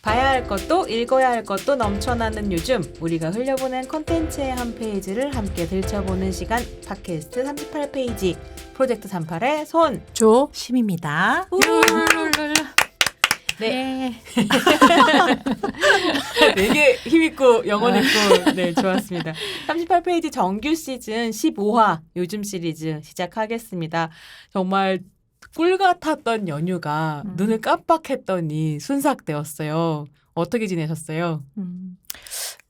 봐야 할 것도 읽어야 할 것도 넘쳐나는 요즘 우리가 흘려보낸 콘텐츠의 한 페이지를 함께 들춰보는 시간 팟캐스트 38페이지 프로젝트 38의 조심입니다. 네. 되게 힘있고 영혼 있고 네 좋았습니다. 38페이지 정규 시즌 15화 요즘 시리즈 시작하겠습니다. 정말 꿀 같았던 연휴가 눈을 깜빡했더니 순삭되었어요. 어떻게 지내셨어요?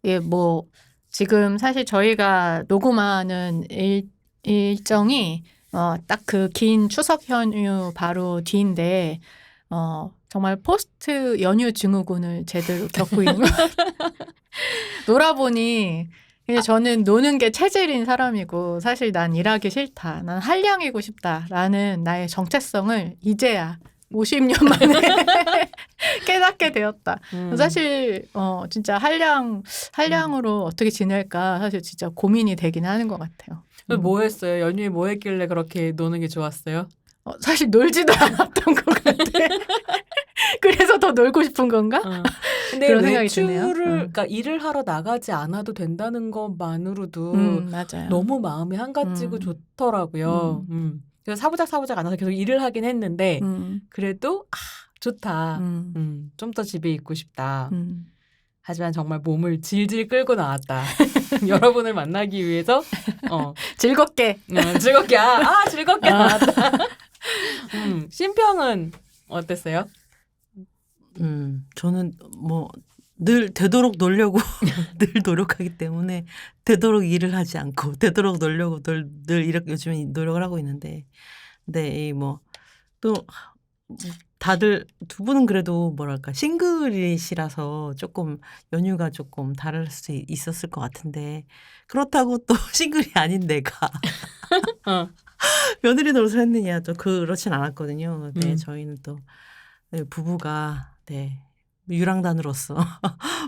예, 뭐 지금 사실 저희가 녹음하는 일정이 딱 그 긴 추석 연휴 바로 뒤인데 정말 포스트 연휴 증후군을 제대로 겪고 있는 놀아보니 이제 저는 노는 게 체질인 사람이고 사실 난 일하기 싫다. 난 한량이고 싶다라는 나의 정체성을 이제야 50년 만에 깨닫게 되었다. 사실 진짜 한량으로 어떻게 지낼까 사실 진짜 고민이 되긴 하는 것 같아요. 뭐 했어요? 연휴에 뭐 했길래 그렇게 노는 게 좋았어요? 사실 놀지도 않았던 것 같아. 그래서 더 놀고 싶은 건가? 근데 그런 생각이 드네요. 그러니까 일을 하러 나가지 않아도 된다는 것만으로도 맞아요. 너무 마음이 한가지고 좋더라고요. 그래서 사부작 안 해서 계속 일을 하긴 했는데 그래도 좋다. 좀 더 집에 있고 싶다. 하지만 정말 몸을 질질 끌고 나왔다. 여러분을 만나기 위해서 즐겁게 즐겁게 즐겁게 나왔다. 심평은 어땠어요? 저는 뭐 늘 되도록 놀려고 늘 노력하기 때문에 되도록 일을 하지 않고 되도록 놀려고 늘 이렇게 요즘에 노력을 하고 있는데, 근데 뭐 또 다들 두 분은 그래도 뭐랄까 싱글이시라서 조금 연휴가 조금 다를 수 있었을 것 같은데, 그렇다고 또 싱글이 아닌 내가 며느리 노릇을 했느냐, 또 그렇진 않았거든요. 네, 저희는 또 부부가 유랑단으로서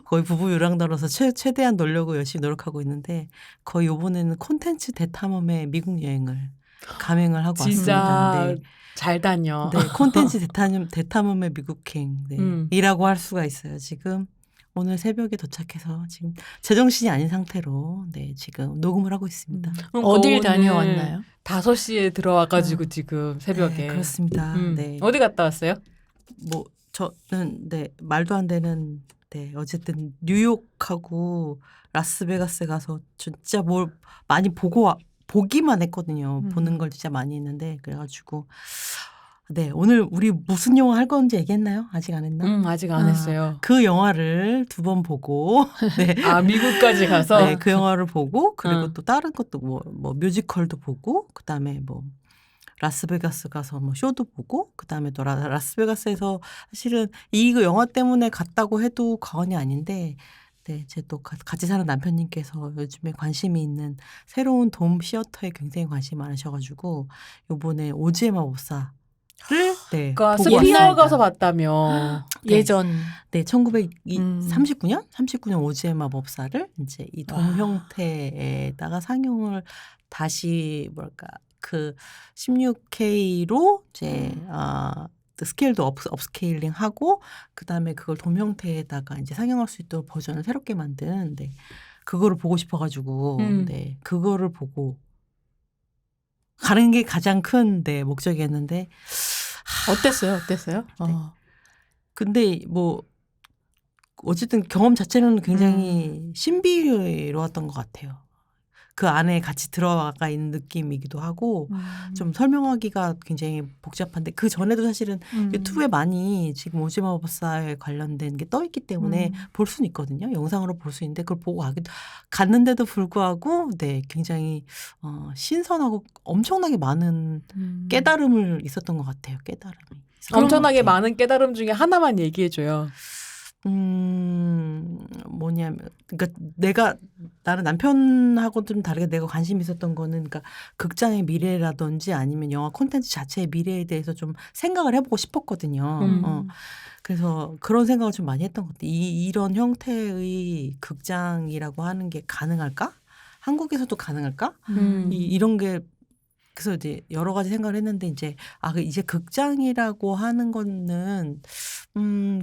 거의 부부 유랑단으로서 최대한 놀려고 열심히 노력하고 있는데, 거의 이번에는 콘텐츠 대탐험의 미국 여행을 감행을 하고 진짜 왔습니다. 네. 잘 다녀. 네, 콘텐츠 대탐험의 미국행 이라고 할 수가 있어요. 지금 오늘 새벽에 도착해서 지금 제정신이 아닌 상태로 지금 녹음을 하고 있습니다. 어딜 다녀왔나요? 5시에 들어와가지고 지금 새벽에. 네, 그렇습니다. 네. 어디 갔다 왔어요? 뭐 저는 말도 안 되는 어쨌든 뉴욕하고 라스베가스 가서 진짜 뭘 많이 보기만 했거든요. 보는 걸 진짜 많이 했는데, 그래가지고 오늘 우리 무슨 영화 할 건지 얘기했나요? 아직 안 했나? 아직 안 했어요. 그 영화를 2번 보고 미국까지 가서 그 영화를 보고, 그리고 또 다른 것도 뭐 뮤지컬도 보고, 그다음에 뭐 라스베가스 가서 뭐 쇼도 보고, 그다음에 또 라스베가스에서 사실은 이 영화 때문에 갔다고 해도 과언이 아닌데, 제 또 같이 사는 남편님께서 요즘에 관심이 있는 새로운 돔 시어터에 굉장히 관심이 많으셔가지고 요번에 오즈의 마법사를 그러니까 보고 스피어 왔습니다. 가서 봤다며. 예전 1939년 오즈의 마법사를 이제 이 돔 형태에다가 상영을 다시 그 16K로 이제 스케일도 업스케일링 하고, 그다음에 그걸 돔 형태에다가 이제 상영할 수 있도록 버전을 새롭게 만든 그거를 보고 싶어가지고 그거를 보고 가는 게 가장 큰 목적이었는데, 어땠어요? 근데 뭐 어쨌든 경험 자체는 굉장히 신비로웠던 것 같아요. 그 안에 같이 들어가 있는 느낌이기도 하고, 좀 설명하기가 굉장히 복잡한데, 그 전에도 사실은 유튜브에 많이 지금 오즈의 마법사에 관련된 게 떠 있기 때문에 볼 수는 있거든요. 영상으로 볼 수 있는데 그걸 보고 갔는데도 불구하고 굉장히 신선하고 엄청나게 많은 깨달음을 있었던 것 같아요. 깨달음이. 엄청나게 많은 깨달음 중에 하나만 얘기해줘요. 뭐냐면, 그러니까 나는 남편하고 좀 다르게 내가 관심 있었던 거는, 그러니까 극장의 미래라든지 아니면 영화 콘텐츠 자체의 미래에 대해서 좀 생각을 해보고 싶었거든요. 그래서 그런 생각을 좀 많이 했던 것 같아요. 이런 형태의 극장이라고 하는 게 가능할까? 한국에서도 가능할까? 이런 게 그래서 이제 여러 가지 생각을 했는데 이제 이제 극장이라고 하는 거는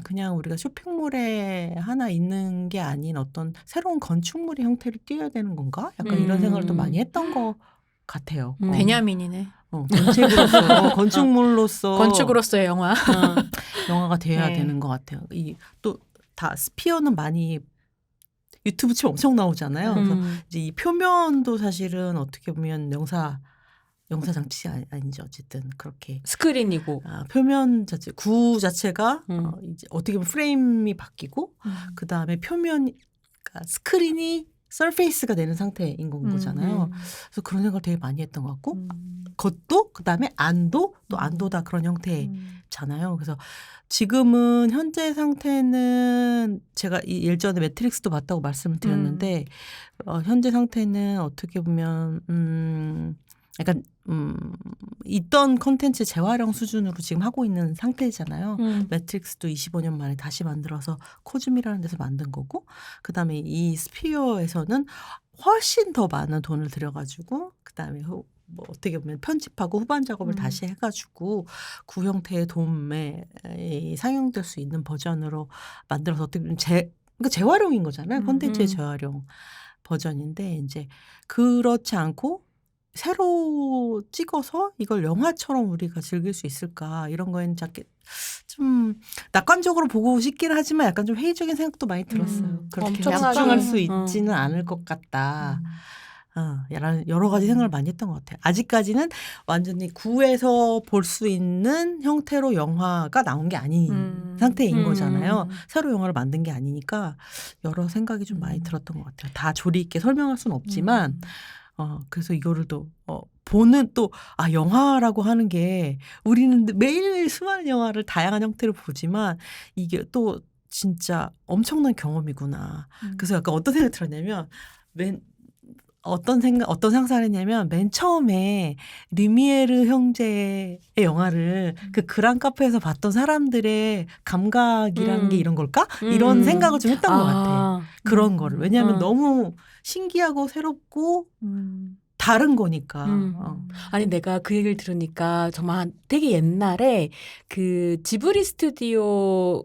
그냥 우리가 쇼핑몰에 하나 있는 게 아닌 어떤 새로운 건축물의 형태를 띄어야 되는 건가? 약간 이런 생각을 또 많이 했던 것 같아요. 베냐민이네. 건축물로서 건축으로서의 영화. 영화가 돼야 네. 되는 것 같아요. 또 다 스피어는 많이 유튜브 치면 엄청 나오잖아요. 그래서 이제 이 표면도 사실은 어떻게 보면 영사 장치 아니죠. 어쨌든 그렇게 스크린이고 표면 자체 구 자체가 이제 어떻게 보면 프레임이 바뀌고 그 다음에 표면 그러니까 스크린이 서페이스가 되는 상태인 거잖아요. 그래서 그런 생각을 되게 많이 했던 것 같고 겉도 그 다음에 안도 또 안도다 그런 형태잖아요. 그래서 지금은 현재 상태는 제가 예전에 매트릭스도 봤다고 말씀을 드렸는데 현재 상태는 어떻게 보면 약간 있던 컨텐츠 재활용 수준으로 지금 하고 있는 상태잖아요. 매트릭스도 25년 만에 다시 만들어서 코즘이라는 데서 만든 거고 그다음에 이 스피어에서는 훨씬 더 많은 돈을 들여가지고 그다음에 뭐 어떻게 보면 편집하고 후반 작업을 다시 해가지고 구 형태의 돔에 상영될 수 있는 버전으로 만들어서 어떻게 보면 그러니까 재활용인 거잖아요. 콘텐츠의 재활용 버전인데 이제 그렇지 않고 새로 찍어서 이걸 영화처럼 우리가 즐길 수 있을까 이런 거에는 좀 낙관적으로 보고 싶긴 하지만 약간 좀 회의적인 생각도 많이 들었어요. 그렇게 집중할 수 있지는 않을 것 같다. 여러 가지 생각을 많이 했던 것 같아요. 아직까지는 완전히 구에서 볼 수 있는 형태로 영화가 나온 게 아닌 상태인 거잖아요. 새로 영화를 만든 게 아니니까 여러 생각이 좀 많이 들었던 것 같아요. 다 조리 있게 설명할 수는 없지만 그래서 이거를 또 보는 또 영화라고 하는 게 우리는 매일매일 수많은 영화를 다양한 형태로 보지만 이게 또 진짜 엄청난 경험이구나. 그래서 약간 어떤 생각이 들었냐면 어떤 상상을 했냐면 맨 처음에 르미에르 형제의 영화를 그 그랑 카페에서 봤던 사람들의 감각이라는 게 이런 걸까? 이런 생각을 좀 했던 것 같아. 그런 거를. 왜냐하면 너무 신기하고 새롭고 다른 거니까. 아니 내가 그 얘기를 들으니까 정말 되게 옛날에 그 지브리 스튜디오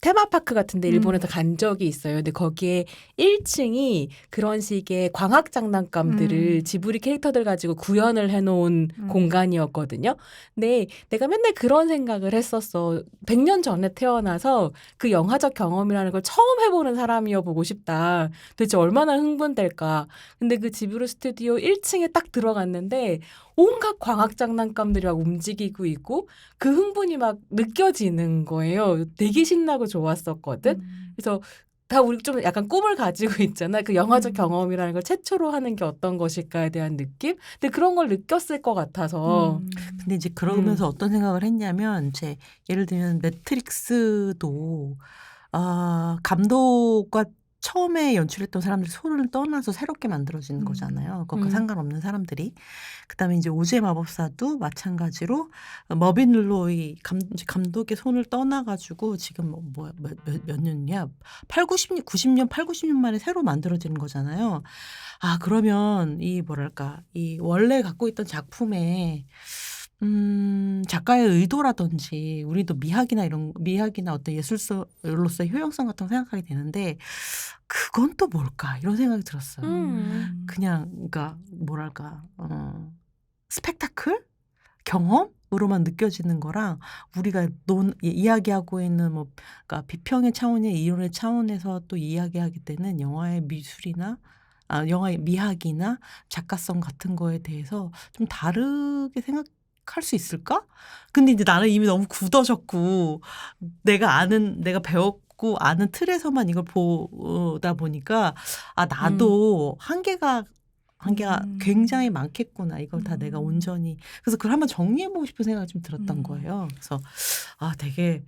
테마파크 같은데 일본에서 간 적이 있어요. 근데 거기에 1층이 그런 식의 광학 장난감들을 지브리 캐릭터들 가지고 구현을 해놓은 공간이었거든요. 근데 내가 맨날 그런 생각을 했었어. 100년 전에 태어나서 그 영화적 경험이라는 걸 처음 해보는 사람이어 보고 싶다. 도대체 얼마나 흥분될까. 근데 그 지브리 스튜디오 1층에 딱 들어갔는데 온갖 광학 장난감들이 막 움직이고 있고 그 흥분이 막 느껴지는 거예요. 되게 신나고 좋았었거든. 그래서 다 우리 좀 약간 꿈을 가지고 있잖아. 그 영화적 경험이라는 걸 최초로 하는 게 어떤 것일까에 대한 느낌? 근데 그런 걸 느꼈을 것 같아서. 근데 이제 그러면서 어떤 생각을 했냐면 이제 예를 들면 매트릭스도 감독과 처음에 연출했던 사람들이 손을 떠나서 새롭게 만들어지는 거잖아요. 그것과 상관없는 사람들이. 그다음에 이제 오즈의 마법사도 마찬가지로 머빈 룰로이 감독의 손을 떠나가지고 지금 몇 년이야? 90년 만에 새로 만들어지는 거잖아요. 그러면 이 원래 갖고 있던 작품에 작가의 의도라든지 우리도 미학이나 어떤 예술로서의 효용성 같은 거 생각하게 되는데 그건 또 뭘까 이런 생각이 들었어요. 그냥 스펙타클 경험으로만 느껴지는 거랑 우리가 이야기하고 있는 그러니까 비평의 차원의 이론의 차원에서 또 이야기하기 때는 영화의 미술이나 영화의 미학이나 작가성 같은 거에 대해서 좀 다르게 생각할 수 있을까? 근데 이제 나는 이미 너무 굳어졌고 내가 배웠고 아는 틀에서만 이걸 보다 보니까 나도 한계가 굉장히 많겠구나. 이걸 다 내가 온전히. 그래서 그걸 한번 정리해보고 싶은 생각이 좀 들었던 거예요. 그래서 되게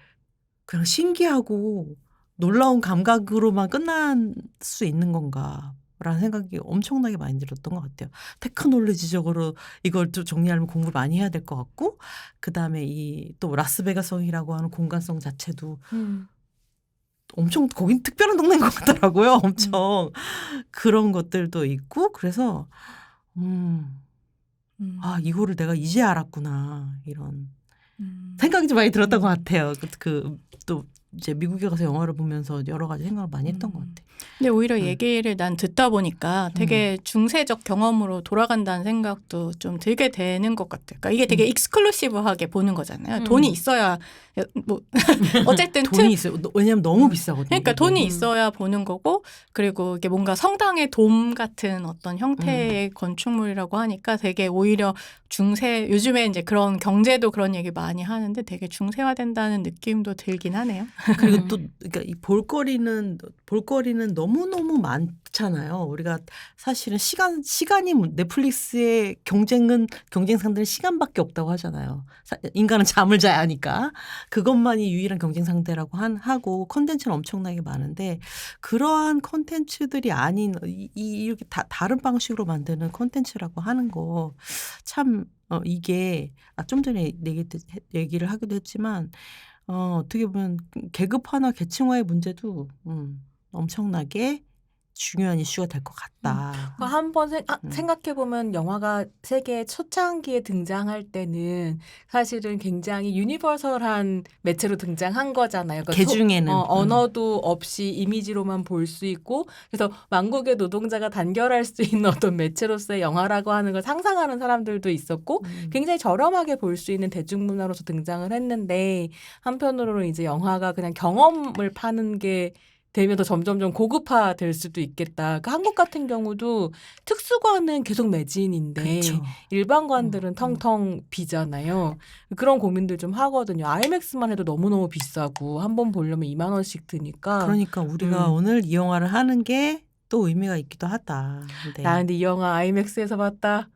그냥 신기하고 놀라운 감각으로만 끝날 수 있는 건가. 라는 생각이 엄청나게 많이 들었던 것 같아요. 테크놀로지적으로 이걸 좀 정리하려면 공부를 많이 해야 될 것 같고 그다음에 또 라스베가스이라고 하는 공간성 자체도 엄청 거긴 특별한 동네인 것 같더라고요. 엄청 그런 것들도 있고 그래서 아, 이거를 내가 이제 알았구나. 이런 생각이 좀 많이 들었던 것 같아요. 또 이제 미국에 가서 영화를 보면서 여러 가지 생각을 많이 했던 것 같아요. 근데 오히려 얘기를 난 듣다 보니까 되게 중세적 경험으로 돌아간다는 생각도 좀 들게 되는 것 같아요. 그러니까 이게 되게 익스클루시브하게 보는 거잖아요. 돈이 있어야 뭐 어쨌든 돈이 있어요. 왜냐하면 너무 비싸거든요. 그러니까 돈이 있어야 보는 거고 그리고 이게 뭔가 성당의 돔 같은 어떤 형태의 건축물이라고 하니까 되게 오히려 중세 요즘에 이제 그런 경제도 그런 얘기 많이 하는데 되게 중세화된다는 느낌도 들긴 하네요. 그리고 또 그러니까 이 볼거리는 너무너무 많잖아요. 우리가 사실은 시간이 넷플릭스의 경쟁상들은 시간밖에 없다고 하잖아요. 인간은 잠을 자야 하니까 그것만이 유일한 경쟁 상대라고 하고 컨텐츠는 엄청나게 많은데 그러한 컨텐츠들이 아닌 이렇게 다른 방식으로 만드는 컨텐츠라고 하는 거 참 이게 좀 전에 얘기를 하기도 했지만 어떻게 보면 계급화나 계층화의 문제도 엄청나게 중요한 이슈가 될 것 같다. 한번 생각해보면 영화가 세계 초창기에 등장할 때는 사실은 굉장히 유니버설한 매체로 등장한 거잖아요. 그러니까 개중에는 언어도 없이 이미지로만 볼 수 있고 그래서 만국의 노동자가 단결할 수 있는 어떤 매체로서의 영화라고 하는 걸 상상하는 사람들도 있었고 굉장히 저렴하게 볼 수 있는 대중문화로서 등장을 했는데 한편으로는 이제 영화가 그냥 경험을 파는 게 되면서 점점점 고급화될 수도 있겠다. 그러니까 한국 같은 경우도 특수관은 계속 매진인데 그쵸. 일반관들은 텅텅 비잖아요. 그런 고민들 좀 하거든요. 아이맥스만 해도 너무너무 비싸고 한 번 보려면 2만 원씩 드니까. 그러니까 우리가 오늘 이 영화를 하는 게 또 의미가 있기도 하다. 네. 나 근데 이 영화 아이맥스에서 봤다.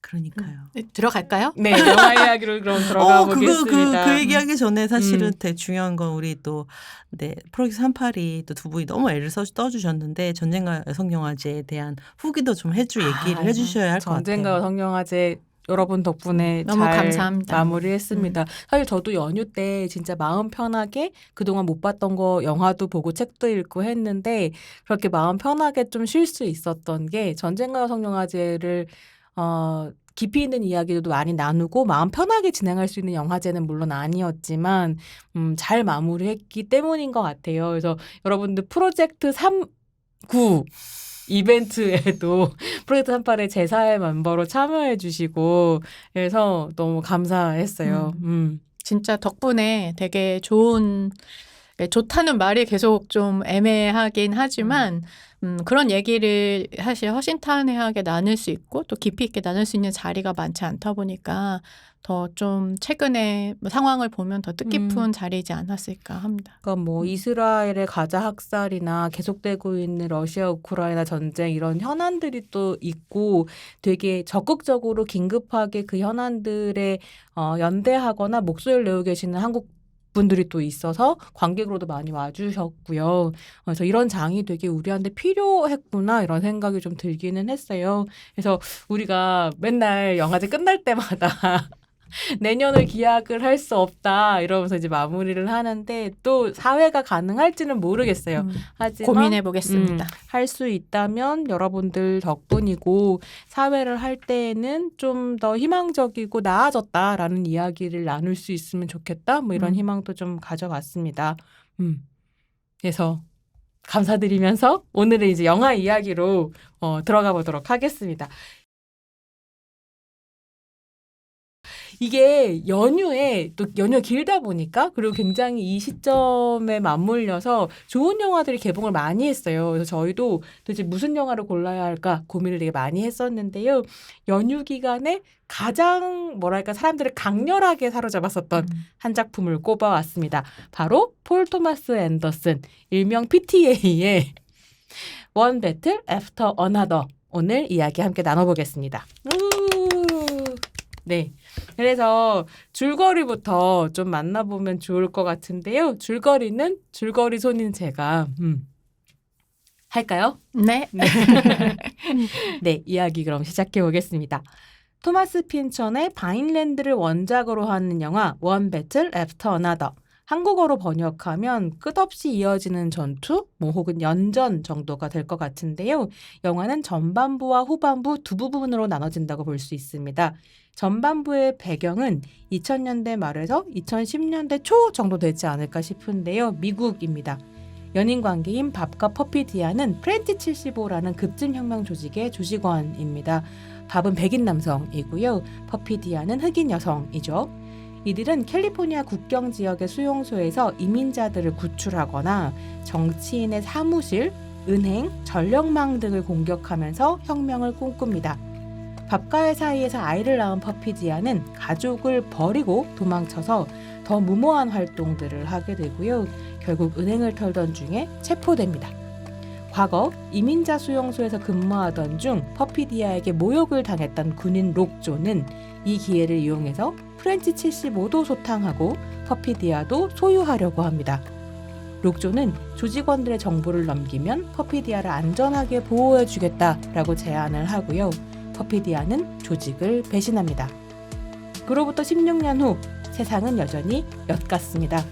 그러니까요. 들어갈까요? 네, 영화 이야기로 그럼 들어가 보겠습니다. 그 얘기하기 전에 사실은 되게 중요한 건 우리 또 프로젝트 38이 또 두 분이 너무 애를 떠주셨는데 전쟁과 여성영화제에 대한 후기도 좀 얘기를 해주셔야 할 것 같아요. 전쟁과 여성영화제 여러분 덕분에 너무 잘 감사합니다. 마무리했습니다. 사실 저도 연휴 때 진짜 마음 편하게 그동안 못 봤던 거 영화도 보고 책도 읽고 했는데 그렇게 마음 편하게 좀 쉴 수 있었던 게 전쟁과 여성영화제를 깊이 있는 이야기도 많이 나누고 마음 편하게 진행할 수 있는 영화제는 물론 아니었지만 잘 마무리했기 때문인 것 같아요. 그래서 여러분들 프로젝트 39 이벤트에도 프로젝트 38의 제4회 멤버로 참여해 주시고 그래서 너무 감사했어요. 진짜 덕분에 되게 좋다는 말이 계속 좀 애매하긴 하지만 그런 얘기를 사실 허심탄회하게 나눌 수 있고 또 깊이 있게 나눌 수 있는 자리가 많지 않다 보니까 더 좀 최근에 상황을 보면 더 뜻깊은 자리이지 않았을까 합니다. 그러니까 뭐 이스라엘의 가자 학살이나 계속되고 있는 러시아 우크라이나 전쟁 이런 현안들이 또 있고 되게 적극적으로 긴급하게 그 현안들에 연대하거나 목소리를 내고 계시는 한국 분들이 또 있어서 관객으로도 많이 와주셨고요. 그래서 이런 장이 되게 우리한테 필요했구나 이런 생각이 좀 들기는 했어요. 그래서 우리가 맨날 영화제 끝날 때마다 내년을 기약을 할 수 없다 이러면서 이제 마무리를 하는데 또 사회가 가능할지는 모르겠어요. 하지만 고민해 보겠습니다. 할 수 있다면 여러분들 덕분이고 사회를 할 때에는 좀 더 희망적이고 나아졌다라는 이야기를 나눌 수 있으면 좋겠다. 뭐 이런 희망도 좀 가져봤습니다. 그래서 감사드리면서 오늘은 이제 영화 이야기로 들어가 보도록 하겠습니다. 이게 연휴가 길다 보니까 그리고 굉장히 이 시점에 맞물려서 좋은 영화들이 개봉을 많이 했어요. 그래서 저희도 도대체 무슨 영화를 골라야 할까 고민을 되게 많이 했었는데요. 연휴 기간에 가장 사람들을 강렬하게 사로잡았었던 한 작품을 꼽아왔습니다. 바로 폴 토마스 앤더슨 일명 PTA의 One Battle After Another 오늘 이야기 함께 나눠보겠습니다. 네. 그래서 줄거리부터 좀 만나보면 좋을 것 같은데요. 줄거리 손인 제가 할까요? 네. 네, 이야기 그럼 시작해 보겠습니다. 토마스 핀천의 바인랜드를 원작으로 하는 영화 One Battle After Another. 한국어로 번역하면 끝없이 이어지는 전투, 뭐 혹은 연전 정도가 될 것 같은데요. 영화는 전반부와 후반부 두 부분으로 나눠진다고 볼 수 있습니다. 전반부의 배경은 2000년대 말에서 2010년대 초 정도 되지 않을까 싶은데요. 미국입니다. 연인 관계인 밥과 퍼피 디아는 프렌치 75라는 급진혁명 조직의 조직원입니다. 밥은 백인 남성이고요. 퍼피 디아는 흑인 여성이죠. 이들은 캘리포니아 국경 지역의 수용소에서 이민자들을 구출하거나 정치인의 사무실, 은행, 전력망 등을 공격하면서 혁명을 꿈꿉니다. 밥과의 사이에서 아이를 낳은 퍼피 디아는 가족을 버리고 도망쳐서 더 무모한 활동들을 하게 되고요. 결국 은행을 털던 중에 체포됩니다. 과거 이민자 수용소에서 근무하던 중 퍼피 디아에게 모욕을 당했던 군인 록조는 이 기회를 이용해서 프렌치 75도 소탕하고 퍼피 디아도 소유하려고 합니다. 록조는 조직원들의 정보를 넘기면 퍼피 디아를 안전하게 보호해주겠다라고 제안을 하고요. 퍼피 디아는 조직을 배신합니다. 그로부터 16년 후 세상은 여전히 엿같습니다.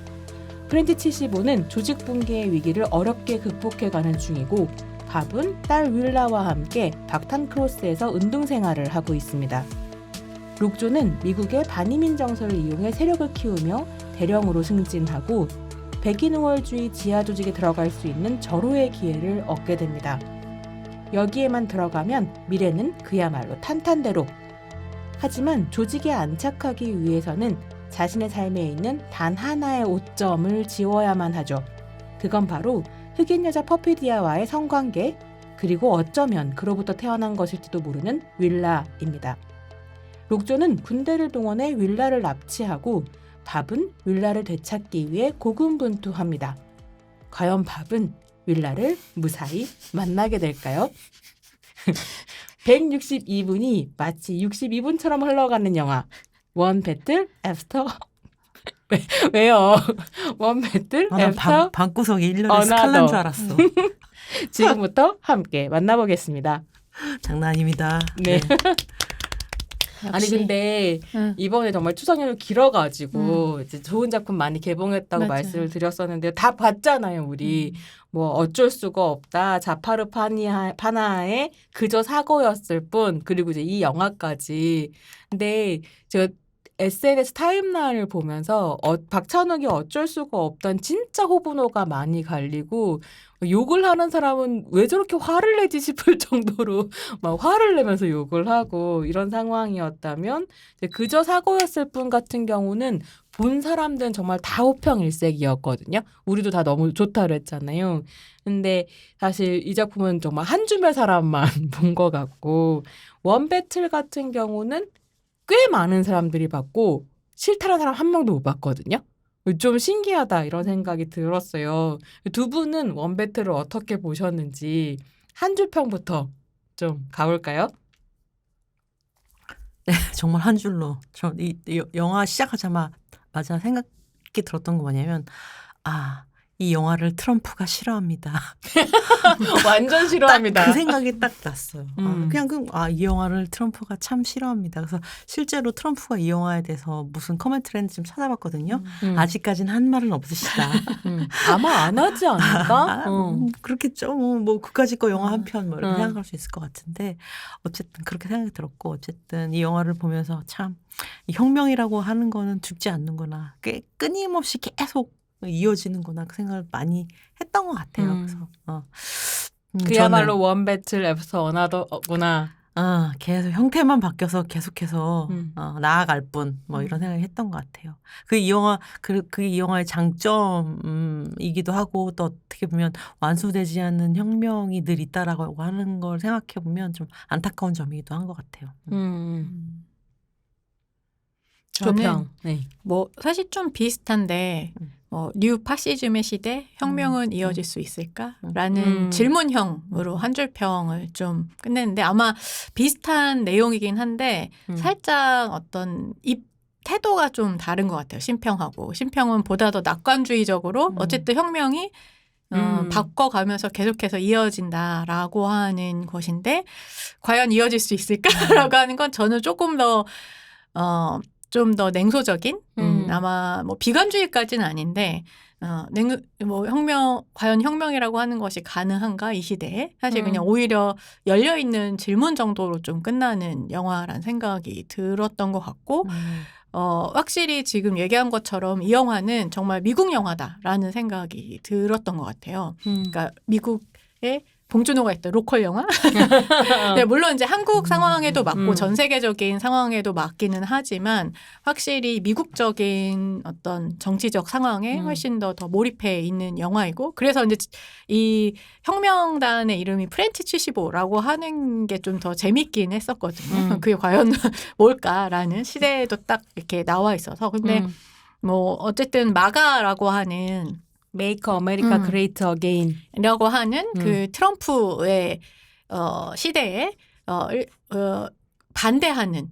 프렌치 75는 조직 붕괴의 위기를 어렵게 극복해가는 중이고 밥은 딸 윌라와 함께 박탄크로스에서 운동 생활을 하고 있습니다. 록조는 미국의 반이민 정서를 이용해 세력을 키우며 대령으로 승진하고 백인 우월주의 지하 조직에 들어갈 수 있는 절호의 기회를 얻게 됩니다. 여기에만 들어가면 미래는 그야말로 탄탄대로. 하지만 조직에 안착하기 위해서는 자신의 삶에 있는 단 하나의 오점을 지워야만 하죠. 그건 바로 흑인 여자 퍼피 디아와의 성관계, 그리고 어쩌면 그로부터 태어난 것일지도 모르는 윌라입니다. 록조는 군대를 동원해 윌라를 납치하고 밥은 윌라를 되찾기 위해 고군분투합니다. 과연 밥은 윌라를 무사히 만나게 될까요? 162분이 마치 62분처럼 흘러가는 영화 원 배틀 애프터 왜요? 원 배틀 애프터 방구석에 일렬에 스칼란 줄 알았어. 지금부터 함께 만나보겠습니다. 장난 아닙니다. 네. 아니 역시. 근데 이번에 정말 추석 연휴 길어가지고 이제 좋은 작품 많이 개봉했다고 맞아요. 말씀을 드렸었는데요. 다 봤잖아요, 우리. 뭐 어쩔 수가 없다. 자파르 파나의 그저 사고였을 뿐. 그리고 이제 이 영화까지. 근데 제가 SNS 타임라인을 보면서 박찬욱이 어쩔 수가 없단 진짜 호불호가 많이 갈리고 욕을 하는 사람은 왜 저렇게 화를 내지 싶을 정도로 막 화를 내면서 욕을 하고 이런 상황이었다면 이제 그저 사고였을 뿐 같은 경우는 본 사람들은 정말 다 호평일색이었거든요. 우리도 다 너무 좋다 그랬잖아요. 근데 사실 이 작품은 정말 한 줌의 사람만 본 것 같고 원배틀 같은 경우는 꽤 많은 사람들이 봤고 싫다는 사람 한 명도 못 봤거든요. 좀 신기하다 이런 생각이 들었어요. 두 분은 원배틀을 어떻게 보셨는지 한 줄 평부터 좀 가볼까요? 네, 정말 한 줄로. 저 이 영화 시작하자마자 생각이 들었던 거 뭐냐면 이 영화를 트럼프가 싫어합니다. 완전 싫어합니다. 그 생각이 딱 났어요. 이 영화를 트럼프가 참 싫어합니다. 그래서 실제로 트럼프가 이 영화에 대해서 무슨 코멘트를 했는지 좀 찾아봤거든요. 아직까지는 한 말은 없으시다. 아마 안 하지 않을까? 그렇겠죠. 뭐 그까짓 거 영화 한 편 뭐 이렇게 생각할 수 있을 것 같은데 어쨌든 그렇게 생각이 들었고 어쨌든 이 영화를 보면서 참 이 혁명이라고 하는 거는 죽지 않는구나. 꽤 끊임없이 계속 이어지는구나 그 생각을 많이 했던 것 같아요. 그래서 그야말로 원 배틀 애프터 어나더구나. 계속 형태만 바뀌어서 계속해서 나아갈 뿐 뭐 이런 생각을 했던 것 같아요. 이 영화의 장점이기도 하고 또 어떻게 보면 완수되지 않는 혁명이 늘 있다라고 하는 걸 생각해 보면 좀 안타까운 점이기도 한 것 같아요. 조평. 네. 뭐 사실 좀 비슷한데 뉴 파시즘의 시대 혁명은 이어질 수 있을까라는 질문형으로 한 줄 평을 좀 끝냈는데 아마 비슷한 내용이긴 한데 살짝 어떤 태도가 좀 다른 것 같아요. 신평하고 신평은 보다 더 낙관주의적으로 어쨌든 혁명이 바꿔가면서 계속해서 이어진다라고 하는 것인데 과연 이어질 수 있을까라고 하는 건 저는 조금 더 좀 더 냉소적인 아마 뭐 비관주의까지는 아닌데 뭐 과연 혁명이라고 하는 것이 가능한가 이 시대에 사실 그냥 오히려 열려 있는 질문 정도로 좀 끝나는 영화란 생각이 들었던 것 같고 확실히 지금 얘기한 것처럼 이 영화는 정말 미국 영화다라는 생각이 들었던 것 같아요. 그러니까 미국의 봉준호가 했던 로컬 영화. 네, 물론 이제 한국 상황에도 맞고 전 세계적인 상황에도 맞기는 하지만 확실히 미국적인 어떤 정치적 상황에 훨씬 더 몰입해 있는 영화이고 그래서 이제 이 혁명단의 이름이 프렌치 75라고 하는 게 좀 더 재밌긴 했었거든요. 그게 과연 뭘까라는 시대에도 딱 이렇게 나와 있어서 근데 뭐 어쨌든 마가라고 하는 Make America Great Again 라고 하는 그 트럼프의 시대에 반대하는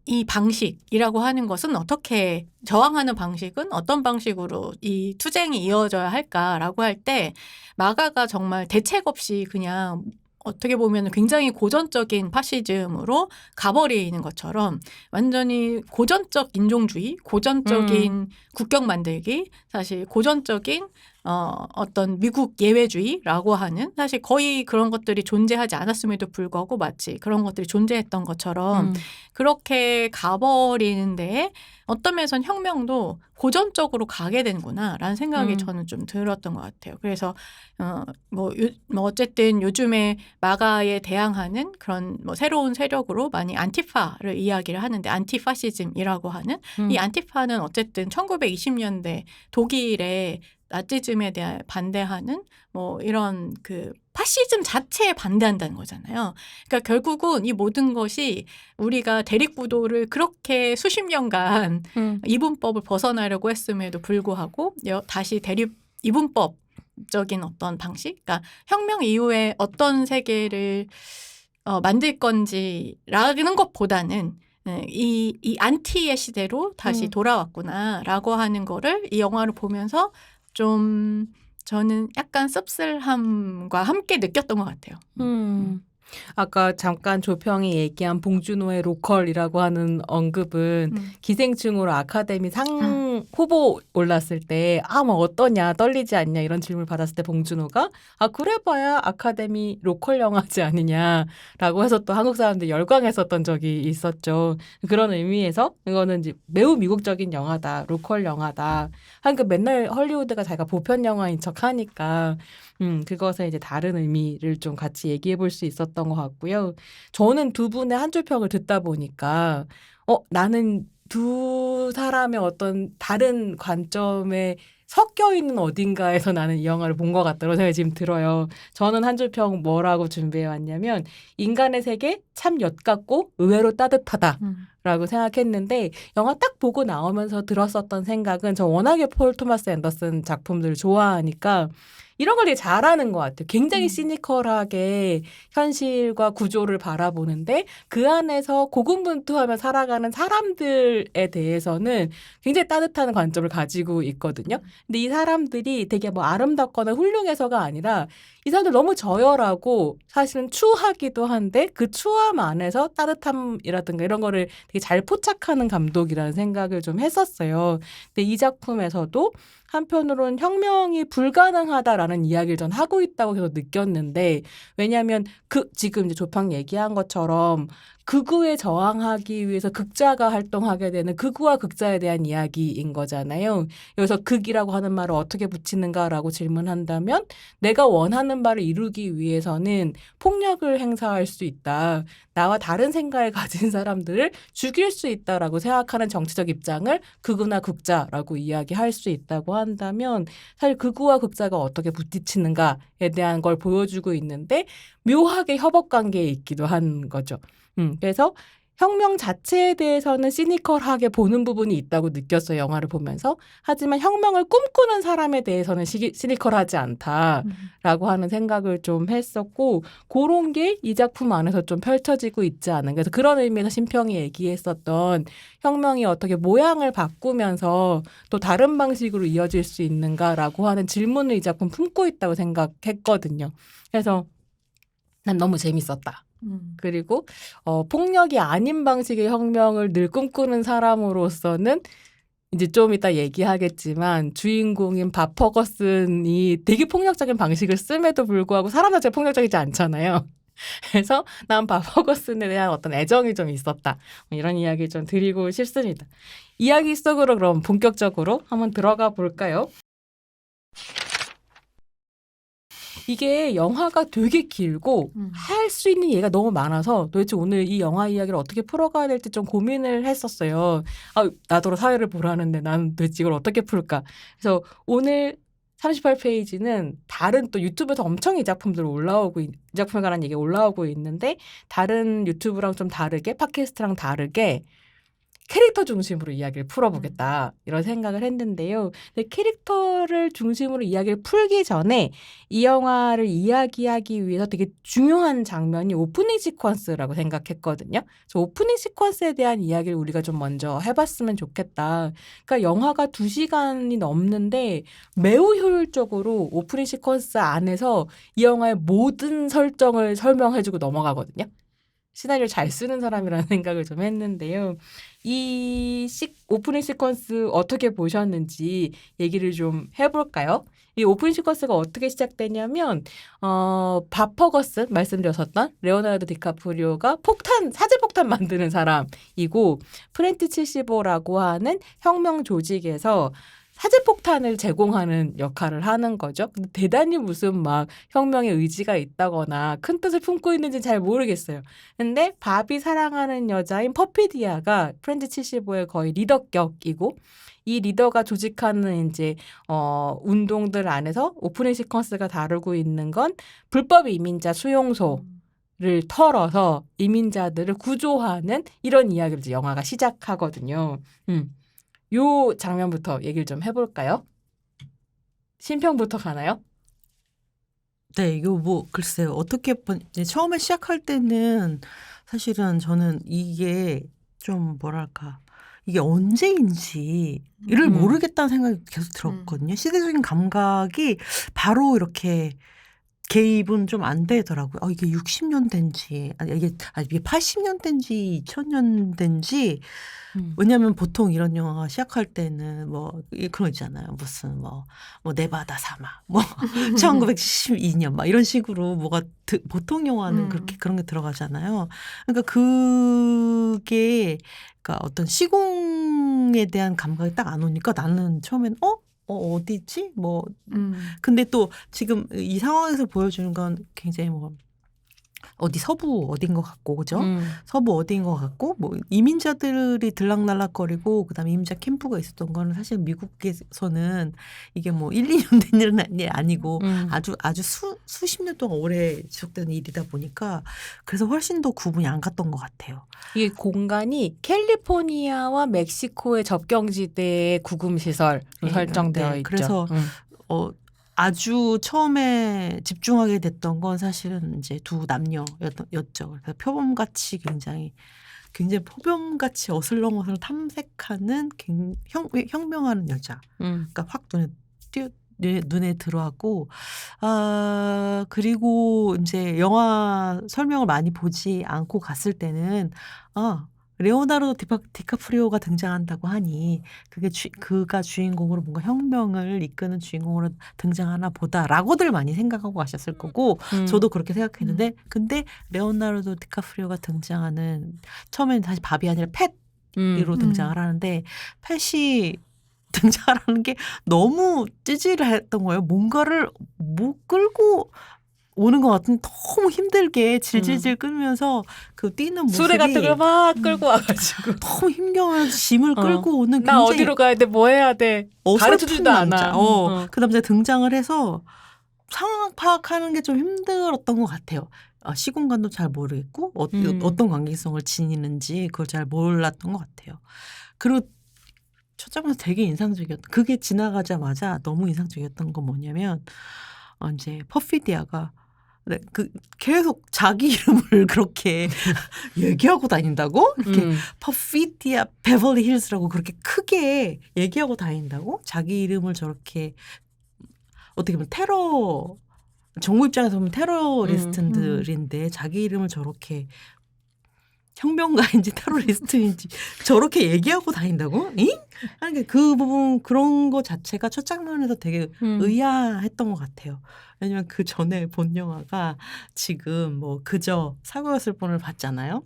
이 방식이라고 하는 것은 어떻게 저항하는 방식은 어떤 방식으로 이 투쟁이 이어져야 할까라고 할 때 마가가 정말 대책 없이 그냥 어떻게 보면 굉장히 고전적인 파시즘으로 가버리는 것처럼 완전히 고전적 인종주의, 고전적인 국경 만들기, 사실 고전적인 어떤 미국 예외주의라고 하는 사실 거의 그런 것들이 존재하지 않았음에도 불구하고 마치 그런 것들이 존재했던 것처럼 그렇게 가버리는데 어떤 면에서는 혁명도 고전적으로 가게 되는구나라는 생각이 저는 좀 들었던 것 같아요. 그래서 뭐 어쨌든 요즘에 마가에 대항하는 그런 뭐 새로운 세력으로 많이 안티파를 이야기를 하는데 안티파시즘이라고 하는 이 안티파는 어쨌든 1920년대 독일의 나치즘에 대해 반대하는 뭐 이런 그 파시즘 자체에 반대한다는 거잖아요. 그러니까 결국은 이 모든 것이 우리가 대립구도를 그렇게 수십 년간 이분법을 벗어나려고 했음에도 불구하고 다시 이분법적인 어떤 방식, 그러니까 혁명 이후에 어떤 세계를 만들 건지라는 것보다는 이 안티의 시대로 다시 돌아왔구나라고 하는 거를 이 영화를 보면서 좀 저는 약간 씁쓸함과 함께 느꼈던 것 같아요. 아까 잠깐 조평이 얘기한 봉준호의 로컬이라고 하는 언급은 기생충으로 아카데미 상 후보 올랐을 때 뭐 어떠냐 떨리지 않냐 이런 질문을 받았을 때 봉준호가 그래봐야 아카데미 로컬 영화지 않느냐라고 해서 또 한국 사람들이 열광했었던 적이 있었죠. 그런 의미에서 이거는 이제 매우 미국적인 영화다, 로컬 영화다. 그러니까 맨날 헐리우드가 자기가 보편 영화인 척 하니까 그것에 이제 다른 의미를 좀 같이 얘기해 볼 수 있었던 것 같고요. 저는 두 분의 한 줄 평을 듣다 보니까 나는 두 사람의 어떤 다른 관점에 섞여 있는 어딘가에서 나는 이 영화를 본 것 같다고 생각이 지금 들어요. 저는 한 줄 평 뭐라고 준비해 왔냐면 인간의 세계 참 옅같고 의외로 따뜻하다라고 생각했는데 영화 딱 보고 나오면서 들었었던 생각은 저 워낙에 폴 토마스 앤더슨 작품들을 좋아하니까 이런 걸 되게 잘하는 것 같아요. 굉장히 시니컬하게 현실과 구조를 바라보는데 그 안에서 고군분투하며 살아가는 사람들에 대해서는 굉장히 따뜻한 관점을 가지고 있거든요. 근데 이 사람들이 되게 뭐 아름답거나 훌륭해서가 아니라 이 사람들 너무 저열하고 사실은 추하기도 한데 그 추함 안에서 따뜻함이라든가 이런 거를 되게 잘 포착하는 감독이라는 생각을 좀 했었어요. 근데 이 작품에서도 한편으로는 혁명이 불가능하다라는 이야기를 전 하고 있다고 계속 느꼈는데 왜냐하면 지금 이제 조팡 얘기한 것처럼 극우에 저항하기 위해서 극자가 활동하게 되는 극우와 극자에 대한 이야기인 거잖아요. 여기서 극이라고 하는 말을 어떻게 붙이는가라고 질문한다면 내가 원하는 바를 이루기 위해서는 폭력을 행사할 수 있다. 나와 다른 생각을 가진 사람들을 죽일 수 있다라고 생각하는 정치적 입장을 극우나 극자라고 이야기할 수 있다고 한다면 사실 극우와 극자가 어떻게 부딪히는가에 대한 걸 보여주고 있는데 묘하게 협업관계에 있기도 한 거죠. 그래서 혁명 자체에 대해서는 시니컬하게 보는 부분이 있다고 느꼈어요. 영화를 보면서. 하지만 혁명을 꿈꾸는 사람에 대해서는 시니컬하지 않다라고 하는 생각을 좀 했었고 그런 게 이 작품 안에서 좀 펼쳐지고 있지 않은가. 그래서 그런 의미에서 심평이 얘기했었던 혁명이 어떻게 모양을 바꾸면서 또 다른 방식으로 이어질 수 있는가라고 하는 질문을 이 작품 품고 있다고 생각했거든요. 그래서 난 너무 재밌었다. 그리고 폭력이 아닌 방식의 혁명을 늘 꿈꾸는 사람으로서는 이제 좀 이따 얘기하겠지만 주인공인 밥 퍼거슨이 되게 폭력적인 방식을 씀에도 불구하고 사람 자체가 폭력적이지 않잖아요. 그래서 난 밥 퍼거슨에 대한 어떤 애정이 좀 있었다. 이런 이야기 좀 드리고 싶습니다. 이야기 속으로 그럼 본격적으로 한번 들어가 볼까요? 이게 영화가 되게 길고 할 수 있는 얘기가 너무 많아서 도대체 오늘 이 영화 이야기를 어떻게 풀어가야 될지 좀 고민을 했었어요. 나더러 사회를 보라는데 나는 도대체 이걸 어떻게 풀까? 그래서 오늘 38페이지는 다른 또 유튜브에서 엄청 이 작품들 이 작품에 관한 얘기 올라오고 있는데 다른 유튜브랑 좀 다르게 팟캐스트랑 다르게 캐릭터 중심으로 이야기를 풀어보겠다 이런 생각을 했는데요. 근데 캐릭터를 중심으로 이야기를 풀기 전에 이 영화를 이야기하기 위해서 되게 중요한 장면이 오프닝 시퀀스라고 생각했거든요. 그래서 오프닝 시퀀스에 대한 이야기를 우리가 좀 먼저 해봤으면 좋겠다. 그러니까 영화가 2시간이 넘는데 매우 효율적으로 오프닝 시퀀스 안에서 이 영화의 모든 설정을 설명해주고 넘어가거든요. 시나리오를 잘 쓰는 사람이라는 생각을 좀 했는데요. 이 오프닝 시퀀스 어떻게 보셨는지 얘기를 좀 해볼까요? 이 오프닝 시퀀스가 어떻게 시작되냐면 밥 퍼거슨 말씀드렸었던 레오나르도 디카프리오가 사제폭탄 만드는 사람이고 프렌티 75라고 하는 혁명 조직에서 사제폭탄을 제공하는 역할을 하는 거죠. 근데 대단히 무슨 막 혁명의 의지가 있다거나 큰 뜻을 품고 있는지 잘 모르겠어요. 근데 밥이 사랑하는 여자인 퍼피디아가 프렌즈 75의 거의 리더격이고 이 리더가 조직하는 이제 운동들 안에서 오프닝 시퀀스가 다루고 있는 건 불법 이민자 수용소를 털어서 이민자들을 구조하는 이런 이야기를 이제 영화가 시작하거든요. 요 장면부터 얘기를 좀 해볼까요? 신평부터 가나요? 네, 이거 뭐 글쎄요. 어떻게 이제 처음에 시작할 때는 사실은 저는 이게 좀 뭐랄까 이게 언제인지를 모르겠다는 생각이 계속 들었거든요. 시대적인 감각이 바로 이렇게 개입은 좀 안 되더라고요. 이게 60년대인지 이게 80년대인지 2000년대인지 왜냐하면 보통 이런 영화가 시작할 때는 뭐 그런 거 있잖아요. 무슨 뭐 네바다 사막 뭐 1972년 막 이런 식으로 뭐가 보통 영화는 그런 게 들어가잖아요. 그러니까 그게 그러니까 어떤 시공에 대한 감각이 딱 안 오니까 나는 처음엔 어디지? 뭐 근데 또 지금 이 상황에서 보여주는 건 굉장히 뭐 서부 어딘 것 같고 그죠? 서부 어딘 것 같고 뭐 이민자들이 들락날락거리고 그다음에 이민자 캠프가 있었던 거는 사실 미국에서는 이게 뭐 1, 2년 된 일은 아니고 아주 수십 년 동안 오래 지속되는 일이다 보니까 그래서 훨씬 더 구분이 안 갔던 것 같아요. 이 공간이 캘리포니아와 멕시코의 접경지대의 구금시설로 설정되어 있죠. 그래서 아주 처음에 집중하게 됐던 건 사실은 이제 두 남녀였죠. 그래서 표범같이 굉장히 표범같이 어슬렁어슬렁 탐색하는 혁명하는 여자. 그러니까 확 눈에 들어왔고, 그리고 이제 영화 설명을 많이 보지 않고 갔을 때는, 레오나르도 디카프리오가 등장한다고 하니 그가 주인공으로 뭔가 혁명을 이끄는 주인공으로 등장하나 보다라고들 많이 생각하고 가셨을 거고 저도 그렇게 생각했는데 근데 레오나르도 디카프리오가 등장하는 처음에는 사실 밥이 아니라 팻으로 등장을 하는데 팻이 등장하는 게 너무 찌질했던 거예요. 뭔가를 못 끌고 오는 것 같은 너무 힘들게 질질질 끌면서 그 뛰는 모습이 수레 같은 걸 막 끌고 와가지고 너무 힘겨워서 짐을 끌고 오는 나 어디로 가야 돼? 뭐 해야 돼? 가르쳐주지도 않아. 그 남자 등장을 해서 상황 파악하는 게 좀 힘들었던 것 같아요. 시공간도 잘 모르겠고 어떤 관계성을 지니는지 그걸 잘 몰랐던 것 같아요. 그리고 첫 장면에서 되게 인상적이었던 그게 지나가자마자 너무 인상적이었던 건 뭐냐면 이제 퍼피디아가 계속 자기 이름을 그렇게 얘기하고 다닌다고? 이렇게 퍼피디아 베벌리 힐스라고 그렇게 크게 얘기하고 다닌다고? 자기 이름을 저렇게 어떻게 보면 테러 정부 입장에서 보면 테러리스트들인데 자기 이름을 저렇게 혁명가인지 테러리스트인지 저렇게 얘기하고 다닌다고? 잉? 아니, 그 부분 그런 거 자체가 첫 장면에서 되게 의아했던 것 같아요. 왜냐면 그 전에 본 영화가 지금 뭐 그저 사고였을 뻔을 봤잖아요.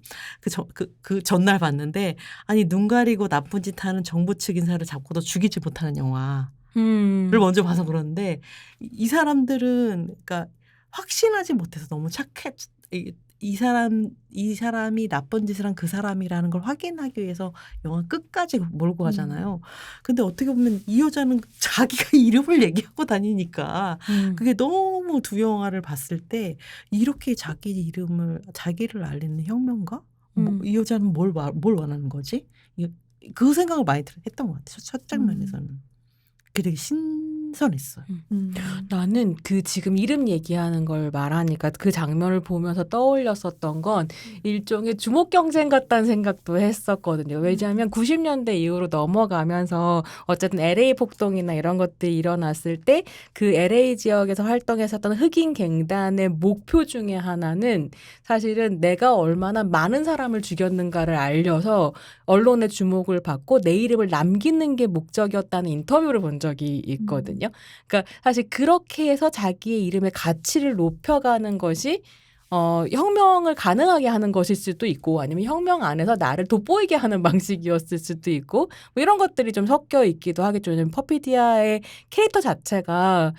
그 전날 봤는데 아니 눈 가리고 나쁜 짓 하는 정부 측 인사를 잡고도 죽이지 못하는 영화를 먼저 봐서 그런데 이 사람들은 그러니까 확신하지 못해서 너무 이 사람이 나쁜 짓을 한 그 사람이라는 걸 확인하기 위해서 영화 끝까지 몰고 가잖아요. 근데 어떻게 보면 이 여자는 자기가 이름을 얘기하고 다니니까 그게 너무 두 영화를 봤을 때 이렇게 자기를 알리는 혁명가? 뭐, 이 여자는 뭘 원하는 거지? 그 생각을 많이 했던 것 같아요. 첫 장면에서는. 그게 되게 신선했어요. 나는 그 지금 이름 얘기하는 걸 말하니까 그 장면을 보면서 떠올렸었던 건 일종의 주목 경쟁 같다는 생각도 했었거든요. 왜냐하면 90년대 이후로 넘어가면서 어쨌든 LA 폭동이나 이런 것들이 일어났을 때 그 LA 지역에서 활동했었던 흑인 갱단의 목표 중에 하나는 사실은 내가 얼마나 많은 사람을 죽였는가를 알려서 언론의 주목을 받고 내 이름을 남기는 게 목적이었다는 인터뷰를 본 적이 있거든요. 그러니까 사실 그렇게 해서 자기의 이름의 가치를 높여가는 것이 혁명을 가능하게 하는 것일 수도 있고 아니면 혁명 안에서 나를 돋보이게 하는 방식이었을 수도 있고 뭐 이런 것들이 좀 섞여 있기도 하겠죠. 퍼피디아의 캐릭터 자체가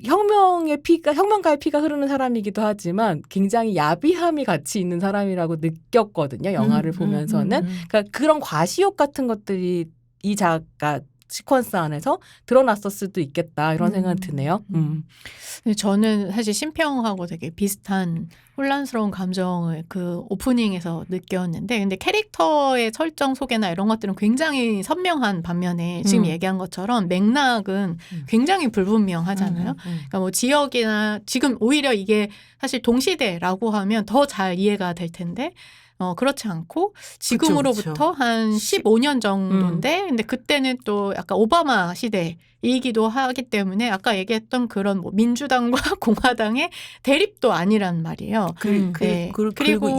혁명가의 피가 흐르는 사람이기도 하지만 굉장히 야비함이 같이 있는 사람이라고 느꼈거든요. 영화를 보면서는. 그러니까 그런 과시욕 같은 것들이 이 작가 시퀀스 안에서 드러났을 수도 있겠다 이런 생각이 드네요. 근데 저는 사실 심평하고 되게 비슷한 혼란스러운 감정을 그 오프닝에서 느꼈는데 근데 캐릭터의 설정 소개나 이런 것들은 굉장히 선명한 반면에 지금 얘기한 것처럼 맥락은 굉장히 불분명하잖아요. 그러니까 뭐 지역이나 지금 오히려 이게 사실 동시대라고 하면 더 잘 이해가 될 텐데 그렇지 않고 지금으로부터 그쵸. 한 15년 정도인데 근데 그때는 또 약간 오바마 시대이기도 하기 때문에 아까 얘기했던 그런 뭐 민주당과 공화당의 대립도 아니란 말이에요. 그리고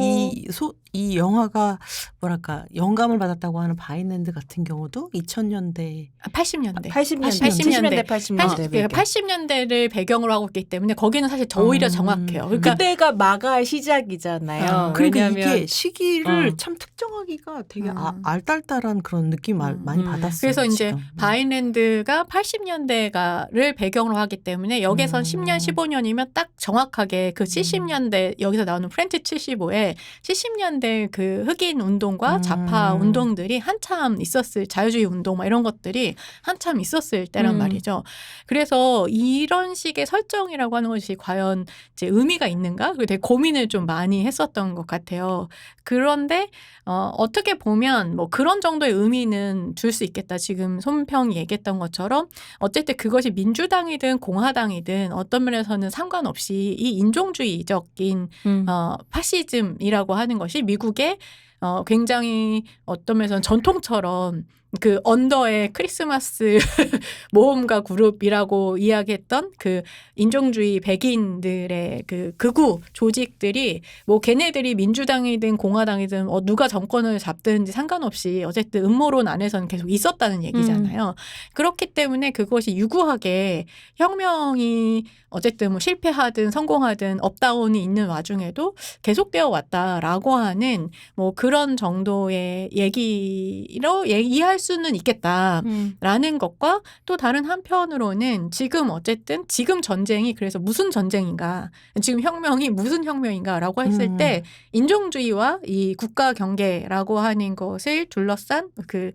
이 영화가 뭐랄까 영감을 받았다고 하는 바이랜드 같은 경우도 2000년대 80년대를 배경으로 하고 있기 때문에 거기는 사실 더 오히려 정확해요. 그러니까 그때가 마가의 시작이잖아요. 그러니까 왜냐하면 이게 시기를 참 특정하기가 되게 알딸딸한 그런 느낌 많이 받았어요. 그래서 이제 지금. 바이랜드가 80년대가를 배경으로 하기 때문에 여기선 10년, 15년이면 딱 정확하게 그 70년대 여기서 나오는 프렌치 75에 70년대 그 흑인 운동과 좌파 운동들이 한참 있었을 자유주의 운동 막 이런 것들이 한참 있었을 때란 말이죠. 그래서 이런 식의 설정이라고 하는 것이 과연 이제 의미가 있는가? 되게 고민을 좀 많이 했었던 것 같아요. 그런데 어떻게 보면 뭐 그런 정도의 의미는 줄 수 있겠다. 지금 손평이 얘기했던 것처럼 어쨌든 그것이 민주당이든 공화당이든 어떤 면에서는 상관없이 이 인종주의적인 파시즘이라고 하는 것이 미국의 굉장히 어떤 면에서는 전통처럼 그 언더의 크리스마스 모험가 그룹이라고 이야기했던 그 인종주의 백인들의 그 극우 조직들이 뭐 걔네들이 민주당이든 공화당이든 누가 정권을 잡든지 상관없이 어쨌든 음모론 안에서는 계속 있었다는 얘기잖아요. 그렇기 때문에 그것이 유구하게 혁명이 어쨌든 뭐 실패하든 성공하든 업다운이 있는 와중에도 계속되어 왔다라고 하는 뭐 그런 정도의 얘기로 이해할 수는 있겠다라는 것과 또 다른 한편으로는 지금 어쨌든 지금 전쟁이 그래서 무슨 전쟁인가 지금 혁명이 무슨 혁명인가라고 했을 때 인종주의와 이 국가 경계라고 하는 것을 둘러싼 그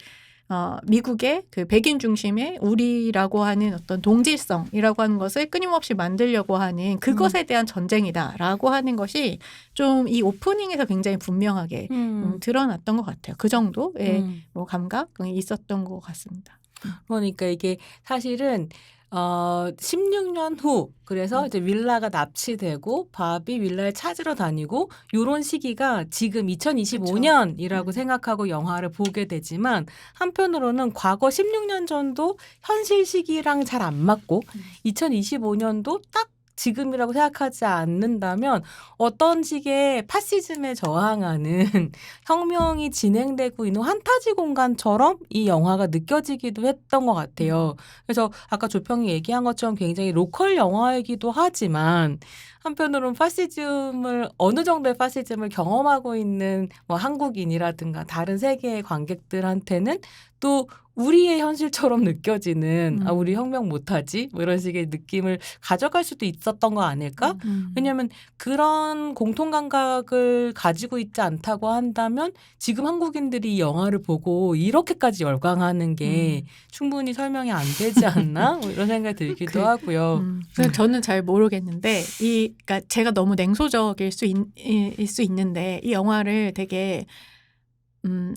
미국의 그 백인 중심의 우리라고 하는 어떤 동질성이라고 하는 것을 끊임없이 만들려고 하는 그것에 대한 전쟁이다라고 하는 것이 좀 이 오프닝에서 굉장히 분명하게 드러났던 것 같아요. 그 정도의 뭐 감각이 있었던 것 같습니다. 그러니까 이게 사실은 16년 후 그래서 이제 윌라가 납치되고 바비 윌라를 찾으러 다니고 요런 시기가 지금 2025년이라고 생각하고 영화를 보게 되지만 한편으로는 과거 16년 전도 현실 시기랑 잘 안 맞고 2025년도 딱 지금이라고 생각하지 않는다면 어떤 식의 파시즘에 저항하는 혁명이 진행되고 있는 환타지 공간처럼 이 영화가 느껴지기도 했던 것 같아요. 그래서 아까 조평이 얘기한 것처럼 굉장히 로컬 영화이기도 하지만 한편으로는 파시즘을 어느 정도의 파시즘을 경험하고 있는 뭐 한국인이라든가 다른 세계의 관객들한테는 또 우리의 현실처럼 느껴지는 아 우리 혁명 못하지? 뭐 이런 식의 느낌을 가져갈 수도 있었던 거 아닐까? 왜냐하면 그런 공통 감각을 가지고 있지 않다고 한다면 지금 한국인들이 이 영화를 보고 이렇게까지 열광하는 게 충분히 설명이 안 되지 않나? 뭐 이런 생각이 들기도 하고요. 저는 잘 모르겠는데 그러니까 제가 너무 냉소적일 수 있는데 이 영화를 되게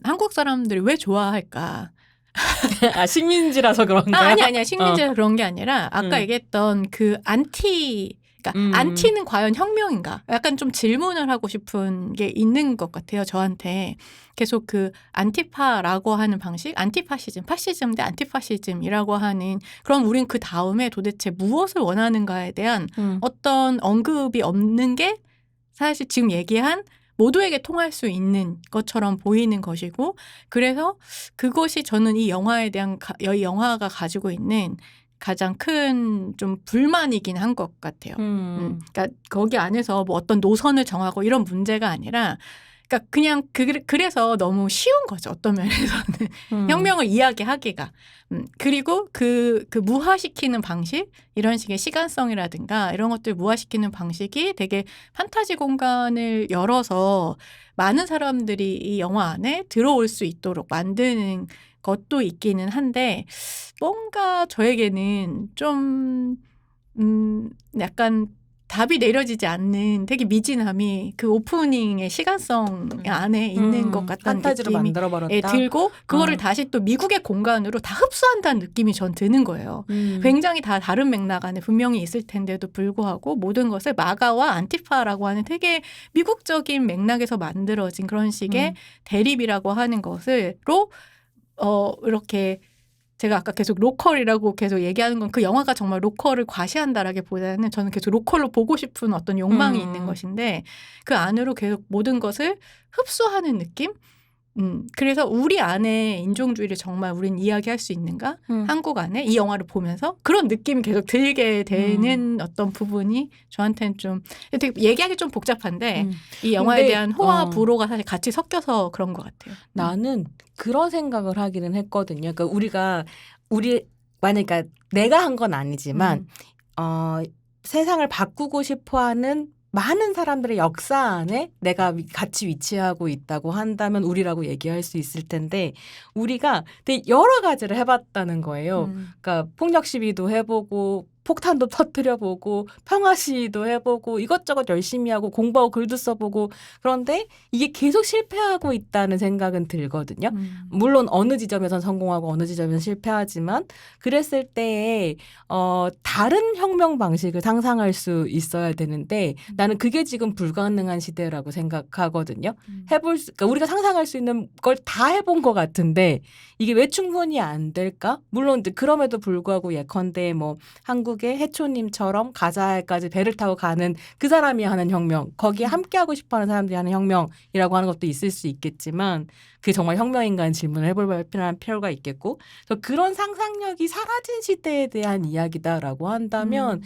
한국 사람들이 왜 좋아할까? 아 식민지라서 그런가요? 아니야. 식민지라서 그런 게 아니라 아까 얘기했던 그 그러니까 안티는 과연 혁명인가? 약간 좀 질문을 하고 싶은 게 있는 것 같아요. 저한테 계속 그 안티파라고 하는 방식, 안티파시즘, 파시즘 대 안티파시즘이라고 하는 그럼 우린 그 다음에 도대체 무엇을 원하는가에 대한 어떤 언급이 없는 게 사실 지금 얘기한 모두에게 통할 수 있는 것처럼 보이는 것이고 그래서 그것이 저는 이 영화에 대한 이 영화가 가지고 있는 가장 큰 좀 불만이긴 한 것 같아요. 그러니까 거기 안에서 뭐 어떤 노선을 정하고 이런 문제가 아니라 그러니까 그냥 그래서 너무 쉬운 거죠. 어떤 면에서는 혁명을 이야기하기가 그리고 그 무화시키는 방식 이런 식의 시간성이라든가 이런 것들 무화시키는 방식이 되게 판타지 공간을 열어서 많은 사람들이 이 영화 안에 들어올 수 있도록 만드는 것도 있기는 한데 뭔가 저에게는 좀 약간 답이 내려지지 않는 되게 미진함이 그 오프닝의 시간성 안에 있는 것 같다는 판타지로 느낌이 만들어버렸다. 들고 그거를 다시 또 미국의 공간으로 다 흡수한다는 느낌이 전 드는 거예요. 굉장히 다 다른 맥락 안에 분명히 있을 텐데도 불구하고 모든 것을 마가와 안티파라고 하는 되게 미국적인 맥락에서 만들어진 그런 식의 대립이라고 하는 것으로 이렇게 제가 아까 계속 로컬이라고 계속 얘기하는 건 그 영화가 정말 로컬을 과시한다라기보다는 저는 계속 로컬로 보고 싶은 어떤 욕망이 있는 것인데 그 안으로 계속 모든 것을 흡수하는 느낌? 그래서 우리 안에 인종주의를 정말 우린 이야기할 수 있는가? 한국 안에 이 영화를 보면서 그런 느낌이 계속 들게 되는 어떤 부분이 저한테는 좀 되게 얘기하기 좀 복잡한데 이 영화에 대한 호와 불호가 사실 같이 섞여서 그런 것 같아요. 나는 그런 생각을 하기는 했거든요. 그러니까 만약에 내가 한 건 아니지만 세상을 바꾸고 싶어하는 많은 사람들의 역사 안에 내가 같이 위치하고 있다고 한다면 우리라고 얘기할 수 있을 텐데 우리가 되게 여러 가지를 해봤다는 거예요. 그러니까 폭력 시위도 해보고 폭탄도 터뜨려보고 평화 시위도 해보고 이것저것 열심히 하고 공부하고 글도 써보고 그런데 이게 계속 실패하고 있다는 생각은 들거든요. 물론 어느 지점에선 성공하고 어느 지점에선 실패하지만 그랬을 때에 다른 혁명 방식을 상상할 수 있어야 되는데 나는 그게 지금 불가능한 시대라고 생각하거든요. 그러니까 우리가 상상할 수 있는 걸 다 해본 것 같은데 이게 왜 충분히 안 될까? 물론 그럼에도 불구하고 예컨대 뭐 한국의 해초님처럼 가자에까지 배를 타고 가는 그 사람이 하는 혁명, 거기에 함께하고 싶어하는 사람들이 하는 혁명이라고 하는 것도 있을 수 있겠지만 그게 정말 혁명인가는 질문을 해볼 필요가 있겠고 그래서 그런 상상력이 사라진 시대에 대한 이야기다라고 한다면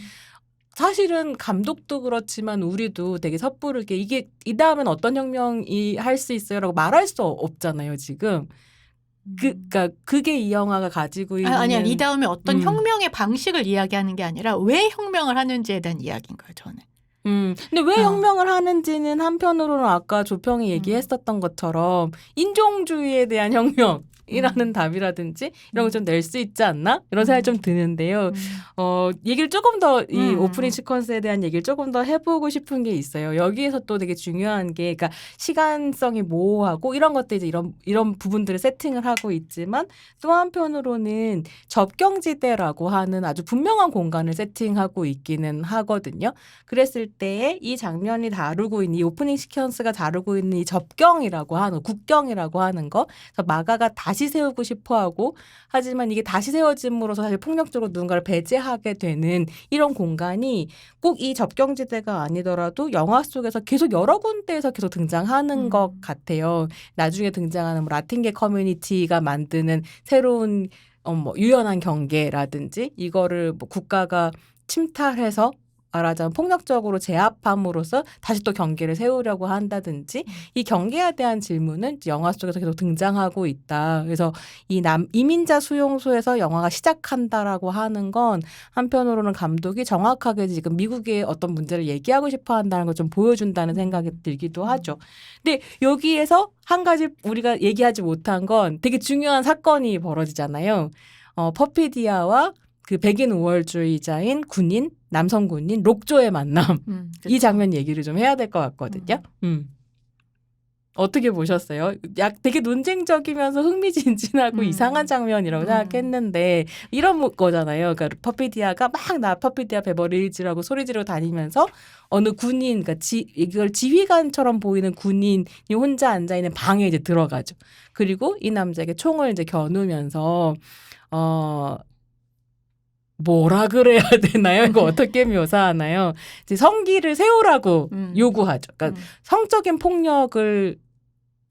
사실은 감독도 그렇지만 우리도 되게 섣부르게 이게 이 다음엔 어떤 혁명이 할 수 있어요라고 말할 수 없잖아요 지금. 그러니까 그게 이 영화가 가지고 있는 아니야 이 다음에 어떤 혁명의 방식을 이야기하는 게 아니라 왜 혁명을 하는지에 대한 이야기인 거예요 저는. 근데 왜 혁명을 하는지는 한편으로는 아까 조평이 얘기했었던 것처럼 인종주의에 대한 혁명이라는 답이라든지 이런 걸 좀 낼 수 있지 않나? 이런 생각이 좀 드는데요. 얘기를 조금 더 이 오프닝 시퀀스에 대한 얘기를 조금 더 해보고 싶은 게 있어요. 여기에서 또 되게 중요한 게 그러니까 시간성이 모호하고 이런 것들 이제 이런 부분들을 세팅을 하고 있지만 또 한편으로는 접경지대라고 하는 아주 분명한 공간을 세팅하고 있기는 하거든요. 그랬을 때에 이 장면이 다루고 있는 이 오프닝 시퀀스가 다루고 있는 이 접경이라고 하는 국경이라고 하는 거 그래서 마가가 다시 다시 세우고 싶어하고 하지만 이게 다시 세워짐으로써 사실 폭력적으로 누군가를 배제하게 되는 이런 공간이 꼭 이 접경지대가 아니더라도 영화 속에서 계속 여러 군데에서 계속 등장하는 것 같아요. 나중에 등장하는 뭐 라틴계 커뮤니티가 만드는 새로운 뭐 유연한 경계라든지 이거를 뭐 국가가 침탈해서 말하자면 폭력적으로 제압함으로써 다시 또 경계를 세우려고 한다든지 이 경계에 대한 질문은 영화 속에서 계속 등장하고 있다. 그래서 이 이민자 수용소에서 영화가 시작한다라고 하는 건 한편으로는 감독이 정확하게 지금 미국의 어떤 문제를 얘기하고 싶어 한다는 걸 좀 보여준다는 생각이 들기도 하죠. 근데 여기에서 한 가지 우리가 얘기하지 못한 건 되게 중요한 사건이 벌어지잖아요. 퍼피디아와 그 백인 우월주의자인 군인, 남성 군인 록조의 만남. 이 장면 얘기를 좀 해야 될 것 같거든요. 어떻게 보셨어요? 되게 논쟁적이면서 흥미진진하고 이상한 장면이라고 생각했는데 이런 거잖아요. 그러니까 퍼피디아가 막 퍼피디아 베버리 hils라고 소리 지르고 다니면서 어느 군인, 그러니까 이걸 지휘관처럼 보이는 군인이 혼자 앉아 있는 방에 이제 들어가죠. 그리고 이 남자에게 총을 이제 겨누면서 뭐라 그래야 되나요? 이거 어떻게 묘사하나요? 이제 성기를 세우라고 요구하죠. 그러니까 성적인 폭력을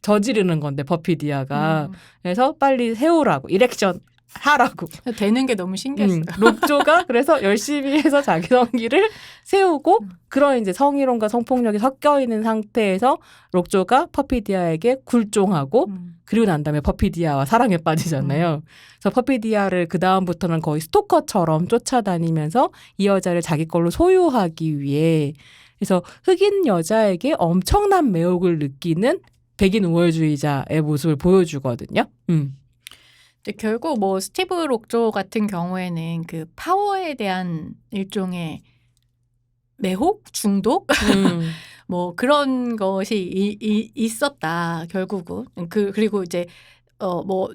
저지르는 건데 퍼피디아가 그래서 빨리 세우라고 이렉션 하라고 되는 게 너무 신기했어요. 록조가 그래서 열심히 해서 자기 성기를 세우고 그런 이제 성희롱과 성폭력이 섞여 있는 상태에서 록조가 퍼피디아에게 굴종하고 그리고 난 다음에 퍼피디아와 사랑에 빠지잖아요. 그래서 퍼피디아를 그 다음부터는 거의 스토커처럼 쫓아다니면서 이 여자를 자기 걸로 소유하기 위해 그래서 흑인 여자에게 엄청난 매혹을 느끼는 백인 우월주의자의 모습을 보여주거든요. 근데 결국 뭐 스티브 록조 같은 경우에는 그 파워에 대한 일종의 매혹, 중독, 뭐 그런 것이 있었다 결국은. 그리고 이제 뭐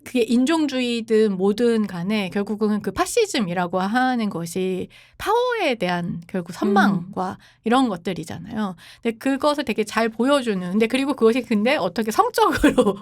그게 인종주의든 뭐든 간에 결국은 그 파시즘이라고 하는 것이 파워에 대한 결국 선망과 이런 것들이잖아요. 근데 그것을 되게 잘 보여주는. 근데 그리고 그것이 근데 어떻게 성적으로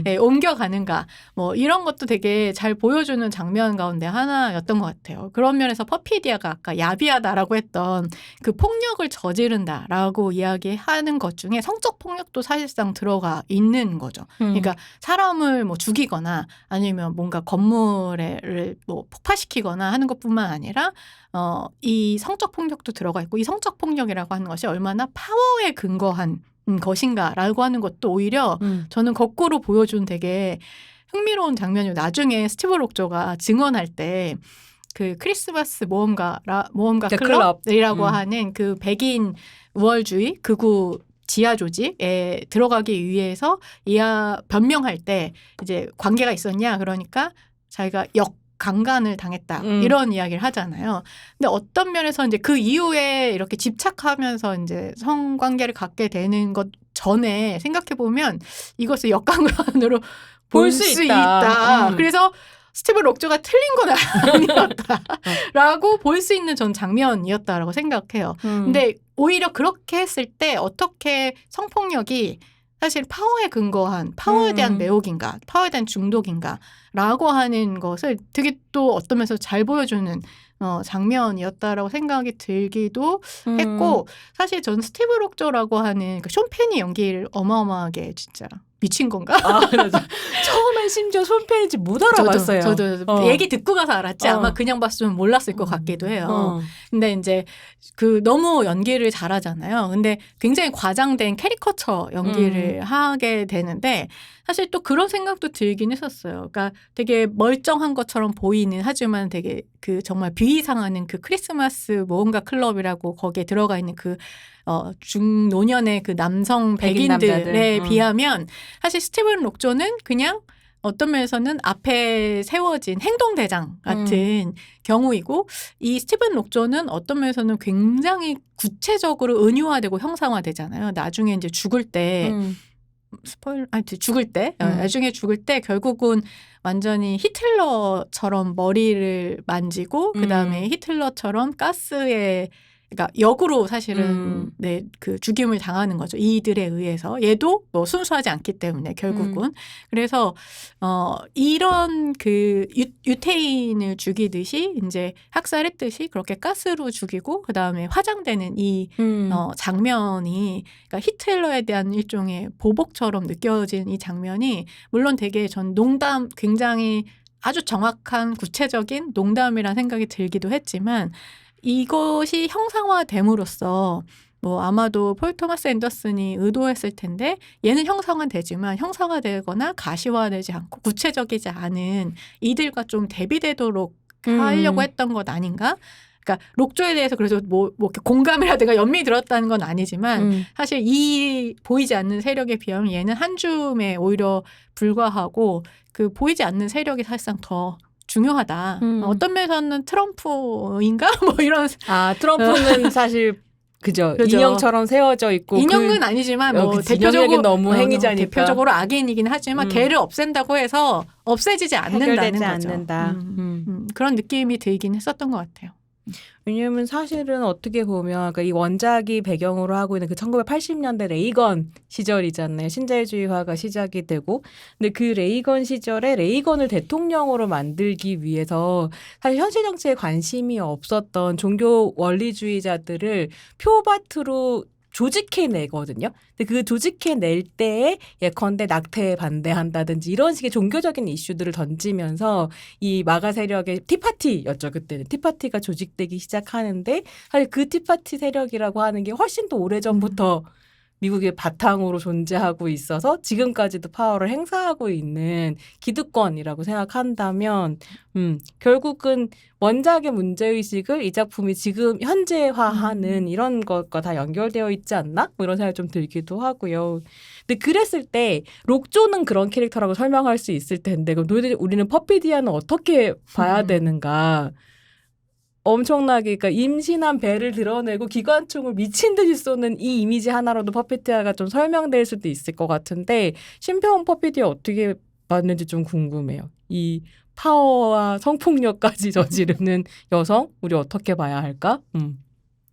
네, 옮겨가는가 뭐 이런 것도 되게 잘 보여주는 장면 가운데 하나였던 것 같아요. 그런 면에서 퍼피디아가 아까 야비하다라고 했던 그 폭력을 저지른다라고 이야기하는 것 중에 성적 폭력도 사실상 들어가 있는 거죠. 그러니까 사람을 뭐 죽이거나 아니면 뭔가 건물을 뭐 폭파시키거나 하는 것뿐만 아니라 이 성적 폭력도 들어가 있고 이 성적 폭력이라고 하는 것이 얼마나 파워에 근거한 것인가라고 하는 것도 오히려 저는 거꾸로 보여준 되게 흥미로운 장면이고 나중에 스티브 록조가 증언할 때 그 크리스마스 모험가 클럽이라고 하는 그 백인 우월주의 극우 지하 조직에 들어가기 위해서 변명할 때 이제 관계가 있었냐 그러니까 자기가 강간을 당했다 이런 이야기를 하잖아요. 근데 어떤 면에서 이제 그 이후에 이렇게 집착하면서 이제 성관계를 갖게 되는 것 전에 생각해 보면 이것을 역강간으로 볼 수 있다. 그래서 스티브 록조가 틀린 건 아니었다라고 볼 수 있는 전 장면이었다라고 생각해요. 근데 오히려 그렇게 했을 때 어떻게 성폭력이 사실 파워에 근거한 파워에 대한 매혹인가 파워에 대한 중독인가라고 하는 것을 되게 또 어떤 면에서 잘 보여주는 장면이었다라고 생각이 들기도 했고 사실 전 스티브 록조라고 하는 그 숀 펜이 연기를 어마어마하게 진짜 미친 건가? 처음엔 심지어 손편인지 못 알아봤어요. 저도 얘기 듣고 가서 알았지 아마 그냥 봤으면 몰랐을 것 같기도 해요. 근데 이제 그 너무 연기를 잘하잖아요. 근데 굉장히 과장된 캐리커처 연기를 하게 되는데 사실 또 그런 생각도 들긴 했었어요. 그러니까 되게 멀쩡한 것처럼 보이는 하지만 되게 그 정말 비이상하는 그 크리스마스 모험가 클럽이라고 거기에 들어가 있는 그 중노년의 그 남성 백인들에 비하면 사실 스티븐 록조는 그냥 어떤 면에서는 앞에 세워진 행동대장 같은 경우이고 이 스티븐 록조는 어떤 면에서는 굉장히 구체적으로 은유화되고 형상화되잖아요. 나중에 이제 죽을 때 나중에 죽을 때 결국은 완전히 히틀러처럼 머리를 만지고 그다음에 히틀러처럼 가스에 그러니까 역으로 사실은 네, 그 죽임을 당하는 거죠. 이들에 의해서. 얘도 뭐 순수하지 않기 때문에 결국은. 그래서 이런 그 유태인을 죽이듯이 이제 학살했듯이 그렇게 가스로 죽이고 그다음에 화장되는 이 장면이 그러니까 히틀러에 대한 일종의 보복처럼 느껴진 이 장면이 물론 되게 전 농담 굉장히 아주 정확한 구체적인 농담이라는 생각이 들기도 했지만 이것이 형상화됨으로써 뭐 아마도 폴 토마스 앤더슨이 의도했을 텐데 얘는 형상화되지만 형상화되거나 가시화되지 않고 구체적이지 않은 이들과 좀 대비되도록 하려고 했던 것 아닌가? 그러니까 록조에 대해서 그래서 뭐 이렇게 공감이라든가 연민이 들었다는 건 아니지만 사실 이 보이지 않는 세력에 비하면 얘는 한 줌에 오히려 불과하고 그 보이지 않는 세력이 사실상 더 중요하다. 어떤 면에서는 트럼프인가? 뭐 이런. 트럼프는 사실 그죠. 인형처럼 세워져 있고. 인형은 아니지만 뭐 대표적으로 너무 행위자니까. 대표적으로 악인이긴 하지만 걔를 없앤다고 해서 없애지지 않는다는 거죠. 않는다. 그런 느낌이 들긴 했었던 것 같아요. 왜냐하면 사실은 어떻게 보면 그러니까 이 원작이 배경으로 하고 있는 그 1980년대 레이건 시절이잖아요. 신자유주의화가 시작이 되고. 근데 그 레이건 시절에 레이건을 대통령으로 만들기 위해서 사실 현실 정치에 관심이 없었던 종교 원리주의자들을 표밭으로 조직해내거든요. 근데 그 조직해낼 때에 예컨대 낙태에 반대한다든지 이런 식의 종교적인 이슈들을 던지면서 이 마가 세력의 티파티였죠. 그때는 티파티가 조직되기 시작하는데 사실 그 티파티 세력이라고 하는 게 훨씬 더 오래전부터 미국의 바탕으로 존재하고 있어서 지금까지도 파워를 행사하고 있는 기득권이라고 생각한다면 결국은 원작의 문제의식을 이 작품이 지금 현재화하는 이런 것과 다 연결되어 있지 않나? 뭐 이런 생각이 좀 들기도 하고요. 근데 그랬을 때 록조는 그런 캐릭터라고 설명할 수 있을 텐데 그럼 도대체 우리는 퍼피디아는 어떻게 봐야 되는가? 엄청나게 그러니까 임신한 배를 드러내고 기관총을 미친 듯이 쏘는 이 이미지 하나로도 퍼피디아가 좀 설명될 수도 있을 것 같은데 신평훈 퍼피디아 어떻게 봤는지 좀 궁금해요. 이 파워와 성폭력까지 저지르는 여성 우리 어떻게 봐야 할까?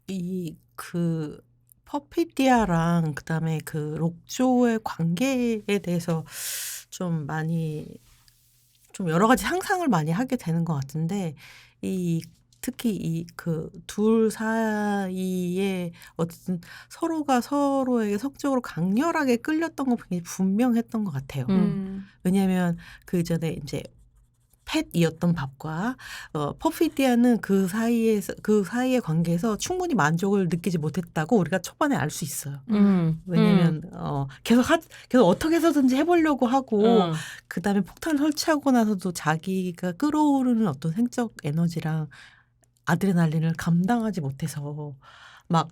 이 그 퍼피디아랑 그다음에 그 록조의 관계에 대해서 좀 많이 좀 여러 가지 상상을 많이 하게 되는 것 같은데 특히 이 그 둘 사이에 어쨌든 서로가 서로에게 성적으로 강렬하게 끌렸던 건 굉장히 분명했던 것 같아요. 왜냐하면 그 전에 이제 팻이었던 밥과 퍼피디아는 그 사이의 관계에서 충분히 만족을 느끼지 못했다고 우리가 초반에 알 수 있어요. 왜냐하면 계속 어떻게 해서든지 해보려고 하고 그다음에 폭탄을 설치하고 나서도 자기가 끌어오르는 어떤 생적 에너지랑 아드레날린을 감당하지 못해서 막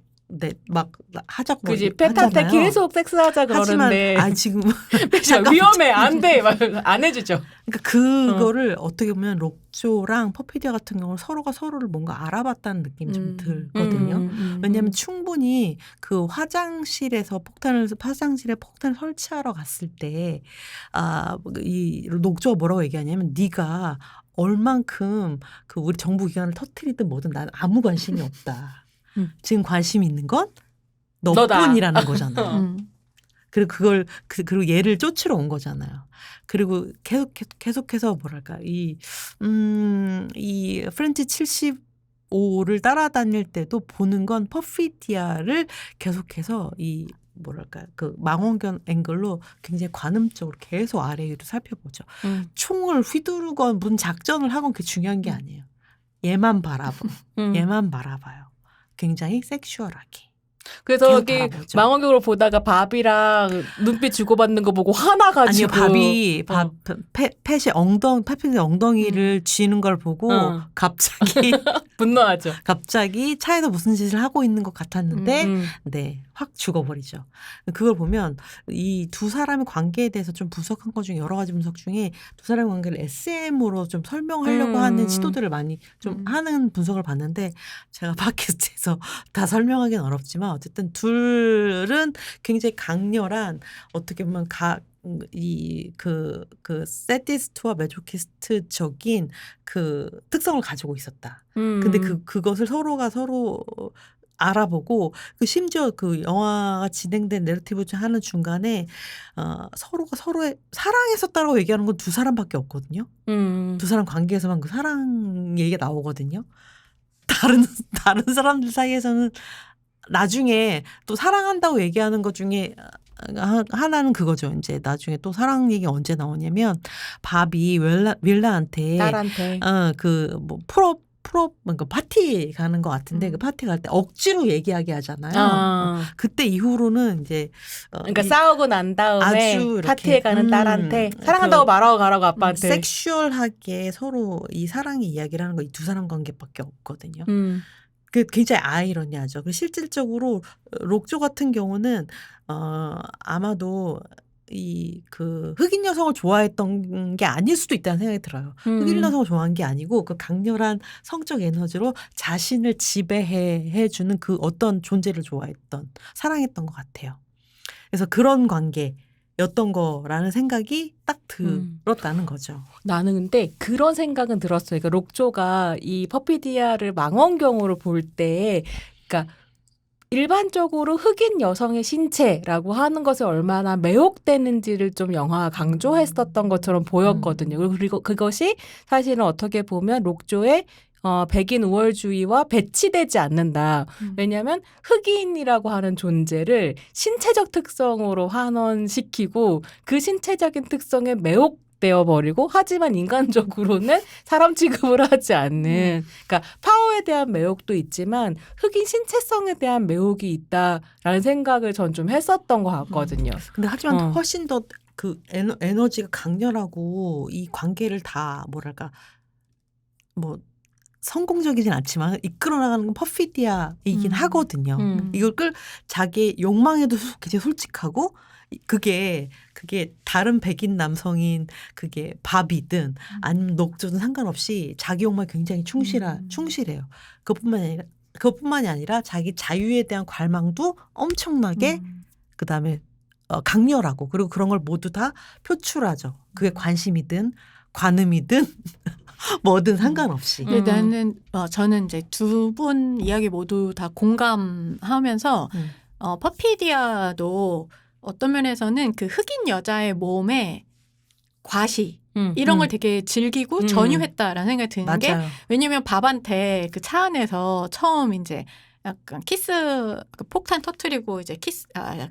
하자고 그지 팻한테 계속 섹스하자 그러는데 하지만 지금 위험해 안 돼 안 해주죠. 그러니까 그거를 어떻게 보면 록조랑 퍼피디아 같은 경우는 서로가 서로를 뭔가 알아봤다는 느낌이 좀 들거든요. 왜냐하면 충분히 그 화장실에 폭탄을 설치하러 갔을 때 이 록조가 뭐라고 얘기하냐면 네가 얼만큼 그 우리 정부 기관을 터뜨리든 뭐든 난 아무 관심이 없다. 지금 관심이 있는 건 너뿐이라는 거잖아요. 그리고 얘를 쫓으러 온 거잖아요. 그리고 계속해서 뭐랄까 이 프렌치 75를 따라다닐 때도 보는 건 퍼피디아를 계속해서 이 뭐랄까 그 망원경 앵글로 굉장히 관음적으로 계속 아래 위로 살펴보죠. 총을 휘두르건 무슨 작전을 하건 그게 중요한 게 아니에요. 얘만 바라봐요. 굉장히 섹슈얼하게. 그래서 여기 망원경으로 보다가 밥이랑 눈빛 주고받는 거 보고 화나가지고 아니요 팻의 엉덩이를 쥐는 걸 보고 갑자기 분노하죠. 갑자기 차에서 무슨 짓을 하고 있는 것 같았는데 네, 확 죽어버리죠. 그걸 보면 이 두 사람의 관계에 대해서 좀 분석한 것 중에 여러 가지 분석 중에 두 사람의 관계를 SM으로 좀 설명하려고 하는 시도들을 많이 좀 하는 분석을 봤는데 제가 팟캐스트에서 다 설명하기는 어렵지만 어쨌든 둘은 굉장히 강렬한 어떻게 보면 그 세디스트와 메조키스트적인 그 특성을 가지고 있었다. 근데 그것을 서로가 서로 알아보고 그 심지어 그 영화가 진행된 내러티브 하는 중간에 서로가 서로의 사랑했었다라고 얘기하는 건 두 사람밖에 없거든요. 두 사람 관계에서만 그 사랑 얘기가 나오거든요. 다른 사람들 사이에서는 나중에 또 사랑한다고 얘기하는 것 중에 하나는 그거죠. 이제 나중에 또 사랑 얘기 언제 나오냐면 바비 윌라한테 딸한테 그 뭐 그러니까 파티 가는 것 같은데 그 파티 갈 때 억지로 얘기하게 하잖아요. 그때 이후로는 이제 그러니까 싸우고 난 다음에 아주 이렇게, 파티에 가는 딸한테 사랑한다고 말하고 가라고 아빠한테 섹슈얼하게 서로 이 사랑의 이야기를 하는 거 이 두 사람 관계밖에 없거든요. 그 굉장히 아이러니하죠. 그리고 실질적으로 록조 같은 경우는 아마도 이 그 흑인 여성을 좋아했던 게 아닐 수도 있다는 생각이 들어요. 흑인 여성을 좋아한 게 아니고 그 강렬한 성적 에너지로 자신을 지배해 주는 그 어떤 존재를 좋아했던 사랑했던 것 같아요. 그래서 그런 관계였던 거라는 생각이 딱 들었다는 거죠. 나는 근데 그런 생각은 들었어요. 그러니까 록조가 이 퍼피디아를 망원경으로 볼 때, 그러니까 일반적으로 흑인 여성의 신체라고 하는 것에 얼마나 매혹되는지를 좀 영화가 강조했었던 것처럼 보였거든요. 그리고 그것이 사실은 어떻게 보면 록조의 백인 우월주의와 배치되지 않는다. 왜냐하면 흑인이라고 하는 존재를 신체적 특성으로 환원시키고 그 신체적인 특성에 매혹되어 버리고 하지만 인간적으로는 사람 취급을 하지 않는 그러니까 파워에 대한 매혹도 있지만 흑인 신체성에 대한 매혹이 있다라는 생각을 전 좀 했었던 것 같거든요. 근데 하지만 훨씬 더 그 에너지가 강렬하고 이 관계를 다 뭐랄까 뭐 성공적이진 않지만 이끌어나가는 건 퍼피디아이긴 하거든요. 이걸 자기 욕망에도 굉장히 솔직하고 그게 다른 백인 남성인 그게 바비든 아니면 녹조든 상관없이 자기 욕망에 굉장히 충실해요. 그것뿐만이 아니라 자기 자유에 대한 갈망도 엄청나게 그다음에 강렬하고 그리고 그런 걸 모두 다 표출하죠. 그게 관심이든 관음이든 뭐든 상관없이. 저는 이제 두 분 이야기 모두 다 공감하면서 퍼피디아도 어떤 면에서는 그 흑인 여자의 몸에 과시 이런 걸 되게 즐기고 전유했다라는 생각이 드는 맞아요. 게 왜냐면 밥한테 그 차 안에서 처음 이제 약간 키스 그 폭탄 터트리고 이제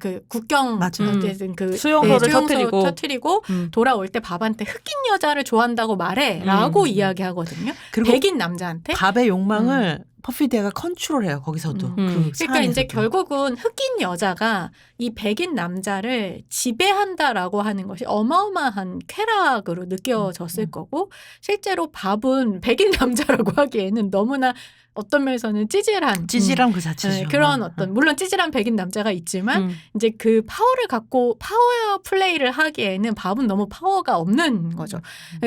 그 국경 어쨌든 그 수용소를 터트리고 돌아올 때 밥한테 흑인 여자를 좋아한다고 말해라고 이야기하거든요. 그리고 백인 남자한테 밥의 욕망을 퍼피디아가 컨트롤해요. 거기서도. 그러니까 이제 결국은 흑인 여자가 이 백인 남자를 지배한다라고 하는 것이 어마어마한 쾌락으로 느껴졌을 거고 실제로 밥은 백인 남자라고 하기에는 너무나 어떤 면에서는 찌질한 그 자체죠. 그런 물론 찌질한 백인 남자가 있지만 이제 그 파워를 갖고 파워 플레이를 하기에는 밥은 너무 파워가 없는 거죠.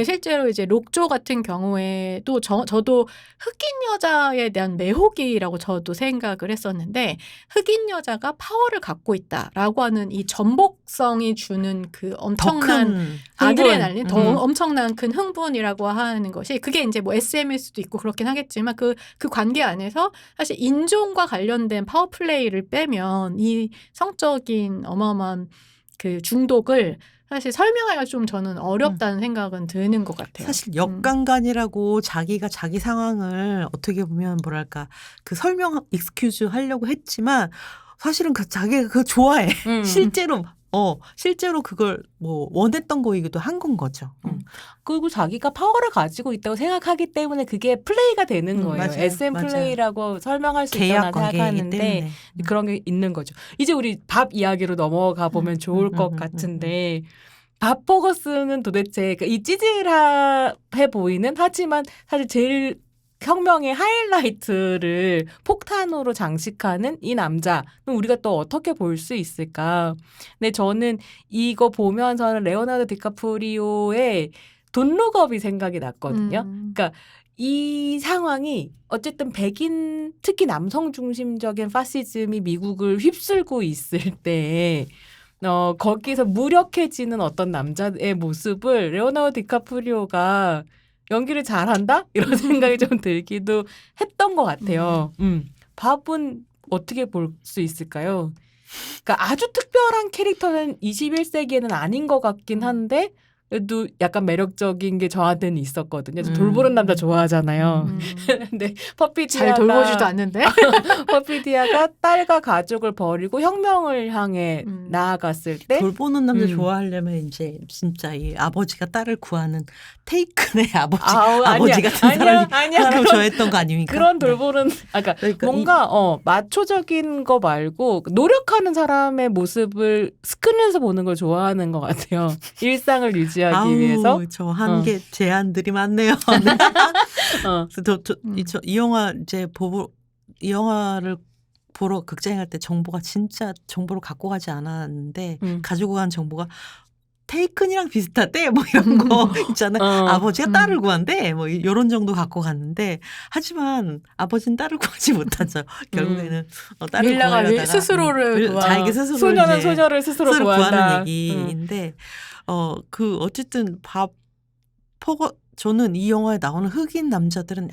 실제로 이제 록조 같은 경우에도 저도 흑인 여자에 대한 매혹이라고 저도 생각을 했었는데 흑인 여자가 파워를 갖고 있다라고 하는 이 전복성이 주는 그 엄청난 아드레날린, 더 엄청난 큰 흥분이라고 하는 것이 그게 이제 뭐 SM일 수도 있고 그렇긴 하겠지만 그 관계 안에서 사실 인종과 관련된 파워플레이를 빼면 이 성적인 어마어마한 그 중독을 사실 설명하기가 좀 저는 어렵다는 생각은 드는 것 같아요. 사실 역간간이라고 자기가 자기 상황을 어떻게 보면 뭐랄까 그 설명 익스큐즈 하려고 했지만 사실은 자기가 그거 좋아해. 실제로 그걸 뭐 원했던 거이기도 한 건 거죠. 그리고 자기가 파워를 가지고 있다고 생각하기 때문에 그게 플레이가 되는 거예요. 맞아요. SM 플레이라고 설명할 수 있다고 생각하는데 그런 게 있는 거죠. 이제 우리 밥 이야기로 넘어가 보면 좋을 것 같은데 밥 버거스는 도대체 이 찌질해 보이는 하지만 사실 제일 혁명의 하이라이트를 폭탄으로 장식하는 이 남자는 우리가 또 어떻게 볼 수 있을까? 근데 저는 이거 보면서는 레오나르도 디카프리오의 돈룩업이 생각이 났거든요. 그러니까 이 상황이 어쨌든 백인 특히 남성 중심적인 파시즘이 미국을 휩쓸고 있을 때 거기서 무력해지는 어떤 남자의 모습을 레오나르도 디카프리오가 연기를 잘한다? 이런 생각이 좀 들기도 했던 것 같아요. 밥은 어떻게 볼 수 있을까요? 그러니까 아주 특별한 캐릭터는 21세기에는 아닌 것 같긴 한데 그래도 약간 매력적인 게 저한테는 있었거든요. 저 돌보는 남자 좋아하잖아요. 근데 퍼피디아가 잘 돌보지도 않는데 퍼피디아가 딸과 가족을 버리고 혁명을 향해 나아갔을 때 돌보는 남자 좋아하려면 이제 진짜 이 아버지가 딸을 구하는 테이큰의 아버지 같은 사람을 좋아했던 거 아닙니까? 그런 돌보는 그러니까 뭔가 마초적인 거 말고 노력하는 사람의 모습을 스크린에서 보는 걸 좋아하는 것 같아요. 일상을 유지하기 위해서. 저 한계 제한들이 많네요. 이 영화 이 영화를 보러 극장에 갈 때 정보가 진짜 정보를 갖고 가지 않았는데 가지고 간 정보가 테이큰이랑 비슷하대 뭐 이런 거 있잖아요. 아버지가 딸을 구한대 뭐 이런 정도 갖고 갔는데 하지만 아버지는 딸을 구하지 못하죠. 결국에는 딸을 구하려다가 스스로를 자기 스스로 소녀는 소녀를 스스로 구하는 얘기인데 어쨌든 저는 이 영화에 나오는 흑인 남자들은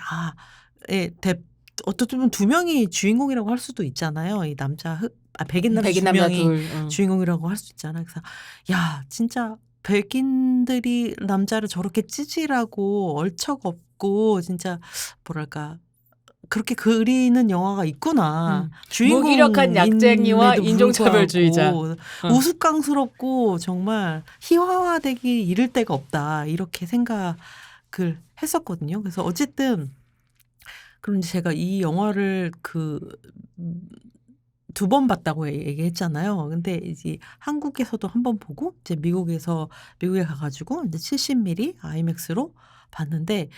어떻게 보면 두 명이 주인공이라고 할 수도 있잖아요. 이 백인 남자 두 명이 주인공이라고 할 수 있잖아요. 그래서 야 진짜 백인들이 남자를 저렇게 찌질하고 얼척없고 진짜 뭐랄까 그렇게 그리는 영화가 있구나. 무기력한 약쟁이와 인종차별주의자. 우스꽝스럽고 정말 희화화되기 이를 데가 없다. 이렇게 생각을 했었거든요. 그래서 어쨌든 그럼 제가 이 영화를 두 번 봤다고 얘기했잖아요. 근데 이제 한국에서도 한 번 보고 이제 미국에 가가지고 이제 70mm IMAX로 봤는데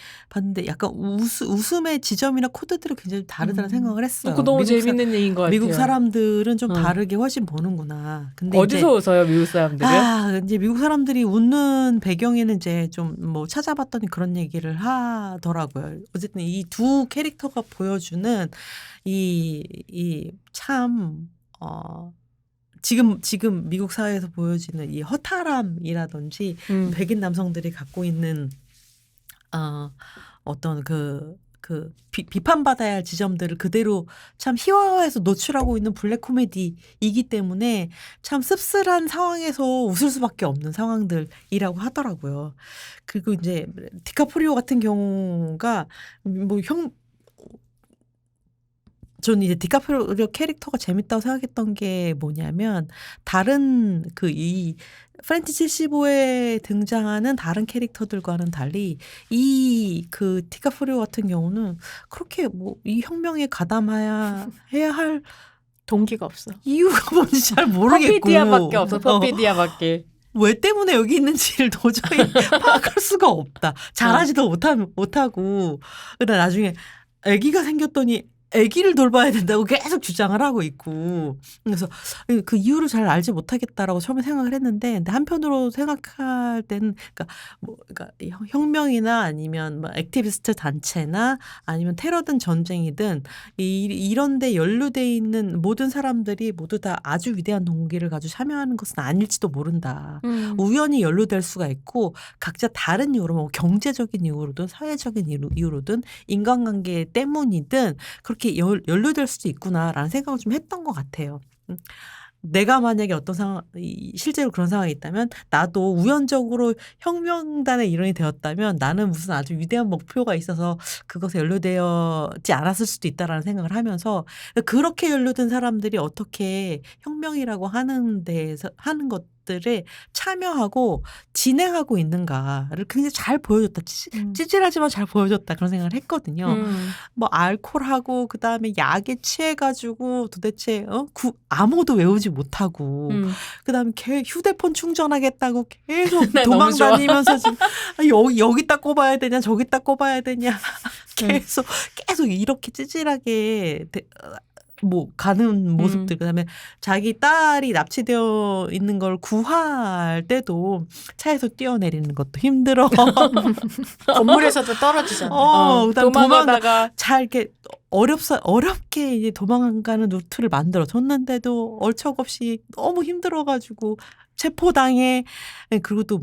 약간 웃음의 지점이나 코드들이 굉장히 다르다는 생각을 했어요. 그거 너무 재밌는 얘기인 것 같아요. 미국 사람들은 좀 다르게 훨씬 보는구나. 근데 어디서 웃어요, 미국 사람들은? 이제 미국 사람들이 웃는 배경에는 이제 좀 뭐 찾아봤더니 그런 얘기를 하더라고요. 어쨌든 이 두 캐릭터가 보여주는 지금 미국 사회에서 보여지는 이 허탈함이라든지 백인 남성들이 갖고 있는 어떤 비판받아야 할 지점들을 그대로 참 희화화해서 노출하고 있는 블랙 코미디이기 때문에 참 씁쓸한 상황에서 웃을 수밖에 없는 상황들이라고 하더라고요. 그리고 이제 디카프리오 같은 경우가 저는 이제 디카프리오 캐릭터가 재밌다고 생각했던 게 뭐냐면 다른 이 프렌치 75에 등장하는 다른 캐릭터들과는 달리 디카프리오 같은 경우는 그렇게 이 혁명에 해야 할 동기가 없어. 이유가 뭔지 잘 모르겠고. 퍼피디아밖에 없어. 퍼피디아밖에. 왜 때문에 여기 있는지를 도저히 파악할 수가 없다. 잘하지도 못하고 그러다 나중에 아기가 생겼더니 아기를 돌봐야 된다고 계속 주장을 하고 있고 그래서 그 이유를 잘 알지 못하겠다라고 처음에 생각을 했는데 근데 한편으로 생각할 때는 그러니까 혁명이나 아니면 액티비스트 단체나 아니면 테러든 전쟁이든 이런 데 연루돼 있는 모든 사람들이 모두 다 아주 위대한 동기를 가지고 참여하는 것은 아닐지도 모른다. 우연히 연루될 수가 있고 각자 다른 이유로 뭐 경제적인 이유로든 사회적인 이유로든 인간관계 때문이든 그렇게 연루될 수도 있구나라는 생각을 좀 했던 것 같아요. 내가 만약에 실제로 그런 상황이 있다면 나도 우연적으로 혁명단의 일원이 되었다면 나는 무슨 아주 위대한 목표가 있어서 그것에 연루되지 않았을 수도 있다라는 생각을 하면서 그렇게 연루된 사람들이 어떻게 혁명이라고 하는 것들에 참여하고 진행하고 있는가를 굉장히 잘 보여줬다. 찌질하지만 잘 보여줬다. 그런 생각을 했거든요. 알코올하고 그다음에 약에 취해가지고 도대체 암호도 외우지 못하고 그다음에 휴대폰 충전하겠다고 계속 도망다니면서 지금 여기다 꼽아야 되냐 저기다 꼽아야 되냐 계속 이렇게 찌질하게 가는 모습들 그다음에 자기 딸이 납치되어 있는 걸 구할 때도 차에서 뛰어내리는 것도 힘들어. 건물에서도 떨어지잖아. 도망가다가 잘 이렇게 어렵게 이제 도망가는 루트를 만들어 줬는데도 얼척없이 너무 힘들어가지고 체포당해. 그리고 또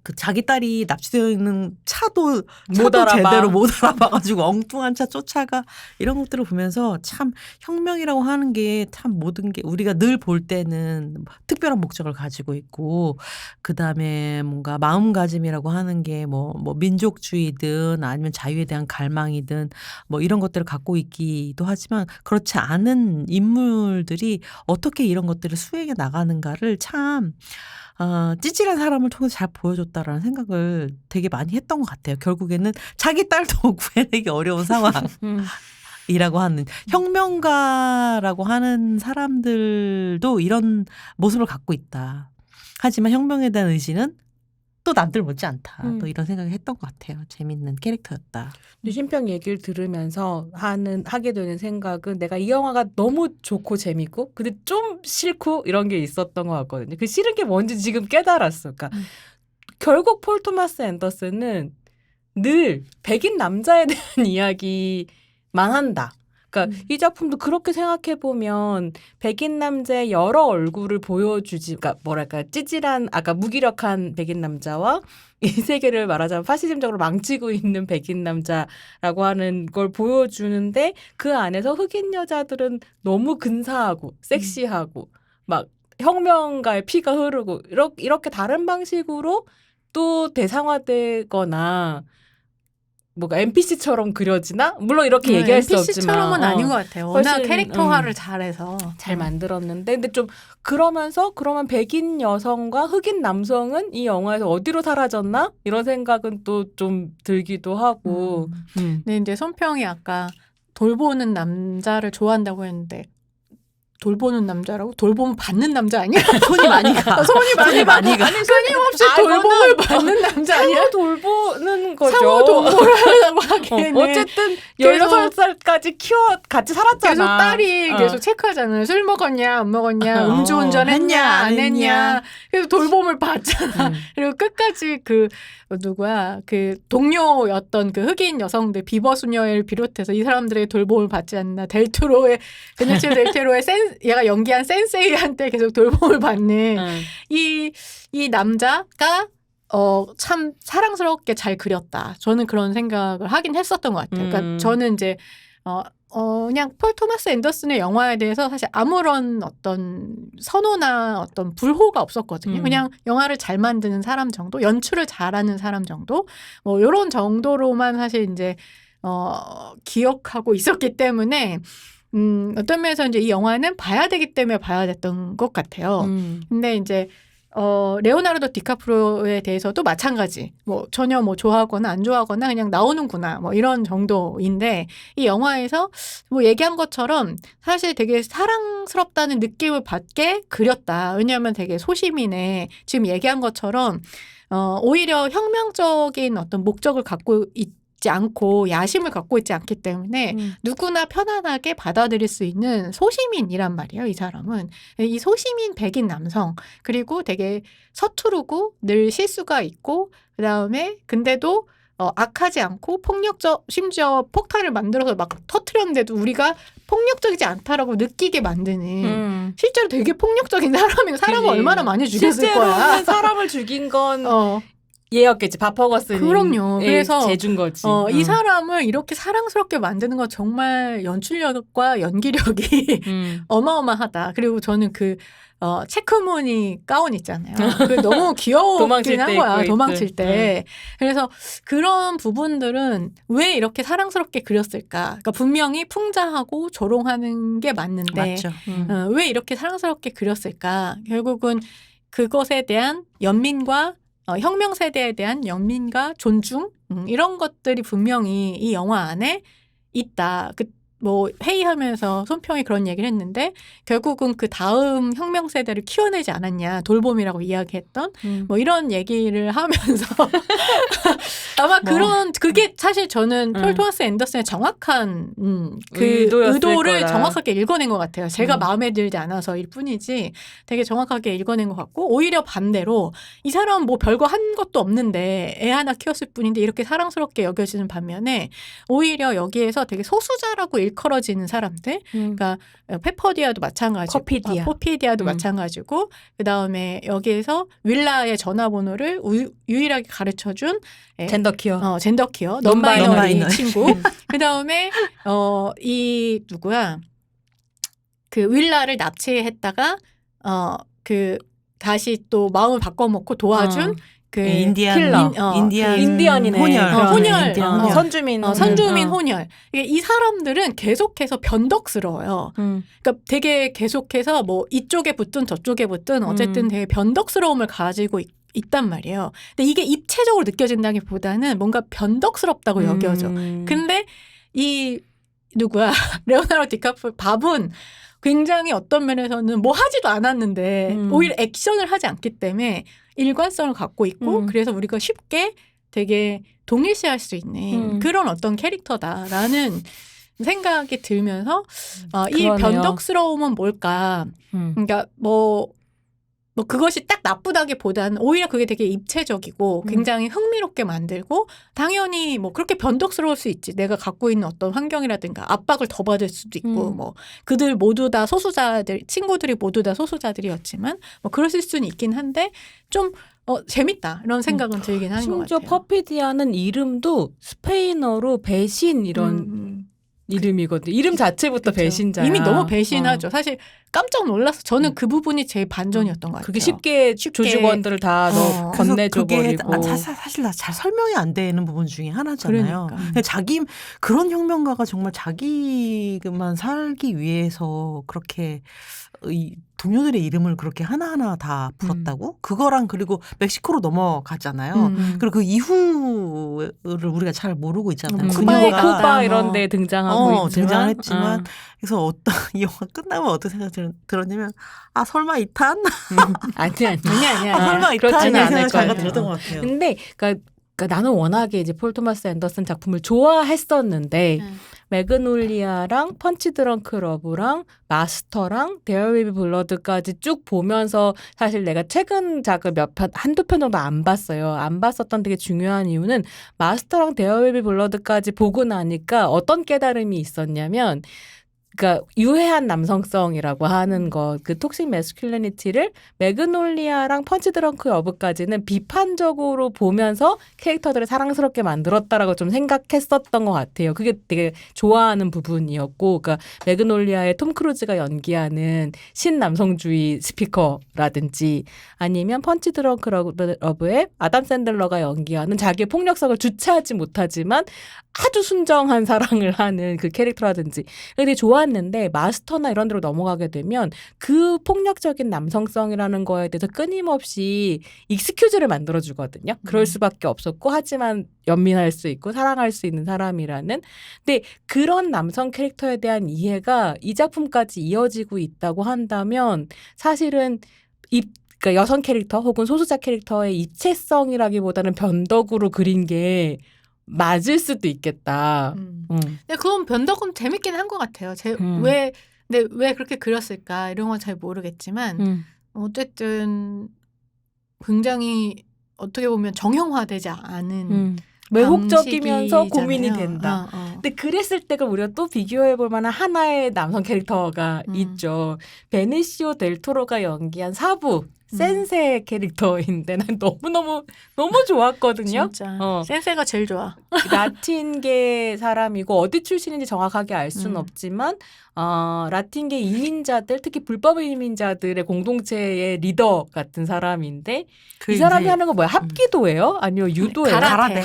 그 자기 딸이 납치되어 있는 차도 못 알아봐. 제대로 못 알아봐가지고 엉뚱한 차 쫓아가 이런 것들을 보면서 참 혁명이라고 하는 게 참 모든 게 우리가 늘 볼 때는 특별한 목적을 가지고 있고 그다음에 뭔가 마음가짐이라고 하는 게 뭐 민족주의든 아니면 자유에 대한 갈망이든 뭐 이런 것들을 갖고 있기도 하지만 그렇지 않은 인물들이 어떻게 이런 것들을 수행해 나가는가를 참 찌질한 사람을 통해서 잘 보여줬다라는 생각을 되게 많이 했던 것 같아요. 결국에는 자기 딸도 구해내기 어려운 상황이라고 하는 혁명가라고 하는 사람들도 이런 모습을 갖고 있다. 하지만 혁명에 대한 의지는 또 남들 못지 않다. 또 이런 생각을 했던 것 같아요. 재밌는 캐릭터였다. 신평 얘기를 들으면서 하게 되는 생각은 내가 이 영화가 너무 좋고 재밌고 근데 좀 싫고 이런 게 있었던 것 같거든요. 그 싫은 게 뭔지 지금 깨달았어. 그러니까 결국 폴 토마스 앤더슨은 늘 백인 남자에 대한 이야기만 한다. 그러니까 이 작품도 그렇게 생각해 보면 백인 남자의 여러 얼굴을 보여주지, 그러니까 뭐랄까 찌질한 아까 무기력한 백인 남자와 이 세계를 말하자면 파시즘적으로 망치고 있는 백인 남자라고 하는 걸 보여주는데 그 안에서 흑인 여자들은 너무 근사하고 섹시하고 막 혁명가의 피가 흐르고 이렇게 다른 방식으로 또 대상화되거나. 뭐가 NPC처럼 그려지나? 물론 이렇게 얘기할 수 없지만 NPC처럼은 아닌 것 같아요. 워낙 훨씬, 캐릭터화를 잘해서 잘 만들었는데 근데 좀 그러면 백인 여성과 흑인 남성은 이 영화에서 어디로 사라졌나? 이런 생각은 또 좀 들기도 하고 근데 이제 손평이 아까 돌보는 남자를 좋아한다고 했는데 돌보는 남자라고? 돌봄 받는 남자 아니야? 손이 많이 가. 손이 많이 가. 많이 가. 아니, 끊임없이 돌봄을 받는 남자 아니야? 상호 돌보는 거죠. 상호 돌보를 하려고 하기에는 어쨌든 16살까지 같이 살았잖아. 계속 딸이 계속 체크하잖아요. 술 먹었냐 안 먹었냐 음주운전 했냐 안 했냐. 그래서 돌봄을 받잖아. 그리고 끝까지 그 누구야 그 동료였던 그 흑인 여성들 비버 수녀를 비롯해서 이 사람들의 돌봄을 받지 않나. 델트로의 베네치오 델트로의 얘가 연기한 센세이한테 계속 돌봄을 받는 이 남자가 참 사랑스럽게 잘 그렸다. 저는 그런 생각을 하긴 했었던 것 같아요. 그러니까 저는 이제 그냥 폴 토마스 앤더슨의 영화에 대해서 사실 아무런 어떤 선호나 어떤 불호가 없었거든요. 그냥 영화를 잘 만드는 사람 정도, 연출을 잘하는 사람 정도, 뭐 이런 정도로만 사실 이제 기억하고 있었기 때문에. 어떤 면에서 이제 이 영화는 봐야 되기 때문에 봐야 됐던 것 같아요. 근데 이제 레오나르도 디카프리오에 대해서도 마찬가지. 뭐 전혀 뭐 좋아하거나 안 좋아하거나 그냥 나오는구나. 뭐 이런 정도인데 이 영화에서 뭐 얘기한 것처럼 사실 되게 사랑스럽다는 느낌을 받게 그렸다. 왜냐하면 되게 소시민의 지금 얘기한 것처럼 오히려 혁명적인 어떤 목적을 갖고 있지 않고 야심을 갖고 있지 않기 때문에 누구나 편안하게 받아들일 수 있는 소시민이란 말이에요. 이 사람은. 이 소시민 백인 남성 그리고 되게 서투르고 늘 실수가 있고 그다음에 근데도 악하지 않고 폭력적 심지어 폭탄을 만들어서 막 터트렸는데도 우리가 폭력적이지 않다라고 느끼게 만드는 실제로 되게 폭력적인 사람을 얼마나 많이 죽였을 거야. 실제로는 사람을 죽인 건 얘였겠지. 밥 퍼거슨이. 그럼요. 그래서 재준 거지. 이 사람을 이렇게 사랑스럽게 만드는 건 정말 연출력과 연기력이 어마어마하다. 그리고 저는 그 체크무늬 가운 있잖아요. 그 너무 귀여웠긴 한 거야. 도망칠 때. 그래서 그런 부분들은 왜 이렇게 사랑스럽게 그렸을까? 그러니까 분명히 풍자하고 조롱하는 게 맞는데 맞죠. 왜 이렇게 사랑스럽게 그렸을까? 결국은 그것에 대한 연민과 혁명 세대에 대한 연민과 존중 이런 것들이 분명히 이 영화 안에 있다. 뭐 회의하면서 손평이 그런 얘기를 했는데 결국은 그 다음 혁명 세대를 키워내지 않았냐 돌봄이라고 이야기했던 뭐 이런 얘기를 하면서 아마 그게 사실 저는 폴 토마스 앤더슨의 정확한 그 의도를 거다. 정확하게 읽어낸 것 같아요. 제가 마음에 들지 않아서일 뿐이지 되게 정확하게 읽어낸 것 같고 오히려 반대로 이 사람은 뭐 별거 한 것도 없는데 애 하나 키웠을 뿐인데 이렇게 사랑스럽게 여겨지는 반면에 오히려 여기에서 되게 소수자라고 일컬어지는 사람들. 그러니까 페퍼디아도 마찬가지고 커피디아. 포피디아도 마찬가지고 그다음에 여기에서 윌라의 전화번호를 유일하게 가르쳐준 젠더키어 넘바이너리 친구. 그다음에 이 누구야? 그 윌라를 납치했다가 다시 또 마음을 바꿔먹고 도와준 그 인디언이네. 혼혈. 선주민 혼혈. 이 사람들은 계속해서 변덕스러워요. 그러니까 되게 계속해서 뭐 이쪽에 붙든 저쪽에 붙든 어쨌든 되게 변덕스러움을 가지고 있단 말이에요. 근데 이게 입체적으로 느껴진다기보다는 뭔가 변덕스럽다고 여겨져. 근데 이 누구야? 레오나르도 디카프리오 밥은 굉장히 어떤 면에서는 뭐 하지도 않았는데 오히려 액션을 하지 않기 때문에 일관성을 갖고 있고 그래서 우리가 쉽게 되게 동일시할 수 있는 그런 어떤 캐릭터다라는 생각이 들면서 이 변덕스러움은 뭘까? 그러니까 뭐 그것이 딱 나쁘다기보다는 오히려 그게 되게 입체적이고 굉장히 흥미롭게 만들고 당연히 뭐 그렇게 변덕스러울 수 있지. 내가 갖고 있는 어떤 환경이라든가 압박을 더 받을 수도 있고 뭐 그들 모두 다 소수자들 친구들이 모두 다 소수자들이었지만 뭐 그랬을 수는 있긴 한데 좀 재밌다 이런 생각은 들긴 하는 것 같아요. 심지어 퍼피디아는 이름도 스페인어로 배신 이런 이름이거든요. 이름 자체부터 그쵸. 배신자야. 이미 너무 배신하죠. 사실 깜짝 놀라서 저는 그 부분이 제일 반전이었던 것 같아요. 그게 쉽게 조직원들을 다 건네줘버리고. 사실 잘 설명이 안 되는 부분 중에 하나잖아요. 그러니까. 그런 혁명가가 정말 자기만 살기 위해서 그렇게 이 동료들의 이름을 그렇게 하나하나 다 불었다고? 그거랑 그리고 멕시코로 넘어갔잖아요. 그리고 그 이후를 우리가 잘 모르고 있잖아요. 쿠바 이런 데 등장하고 등장을 했지만 그래서 어떤 이 영화 끝나면 어떤 생각이 들었냐면 설마 이탄? 아니야. 설마 이탄? 이런 생각이 제가 들었던 것 같아요. 근데 그러니까 나는 워낙에 이제 폴 토마스 앤더슨 작품을 좋아했었는데 매그놀리아랑 펀치 드렁크 러브랑 마스터랑 데어 윌 비 블러드까지 쭉 보면서 사실 내가 최근 작을 한두 편 정도 안 봤어요. 안 봤었던 되게 중요한 이유는 마스터랑 데어 윌 비 블러드까지 보고 나니까 어떤 깨달음이 있었냐면 그러니까 유해한 남성성이라고 하는 것, 그 톡식 매스큘리니티를 매그놀리아랑 펀치 드렁크 러브까지는 비판적으로 보면서 캐릭터들을 사랑스럽게 만들었다라고 좀 생각했었던 것 같아요. 그게 되게 좋아하는 부분이었고, 그러니까 매그놀리아의 톰 크루즈가 연기하는 신남성주의 스피커라든지 아니면 펀치 드렁크 러브의 아담 샌들러가 연기하는 자기의 폭력성을 주체하지 못하지만 아주 순정한 사랑을 하는 그 캐릭터라든지 되게 좋았는데 마스터나 이런 데로 넘어가게 되면 그 폭력적인 남성성이라는 거에 대해서 끊임없이 익스큐즈를 만들어주거든요. 그럴 수밖에 없었고 하지만 연민할 수 있고 사랑할 수 있는 사람이라는. 근데 그런 남성 캐릭터에 대한 이해가 이 작품까지 이어지고 있다고 한다면 사실은 그러니까 여성 캐릭터 혹은 소수자 캐릭터의 입체성이라기보다는 변덕으로 그린 게 맞을 수도 있겠다. 근데 그건 변덕은 재밌긴 한 것 같아요. 근데 왜 그렇게 그렸을까 이런 건 잘 모르겠지만 어쨌든 굉장히 어떻게 보면 정형화되지 않은 매혹적이면서 고민이 방식이잖아요. 된다. 근데 그랬을 때 우리가 또 비교해볼 만한 하나의 남성 캐릭터가 있죠. 베니시오 델 토로가 연기한 사부. 센세 캐릭터인데 난 너무 좋았거든요. 진짜 센세가 제일 좋아. 라틴계 사람이고 어디 출신인지 정확하게 알 수는 없지만 라틴계 이민자들 특히 불법 이민자들의 공동체의 리더 같은 사람인데 이 사람이 하는 건 뭐야? 합기도예요? 아니면 유도예요? 가라데.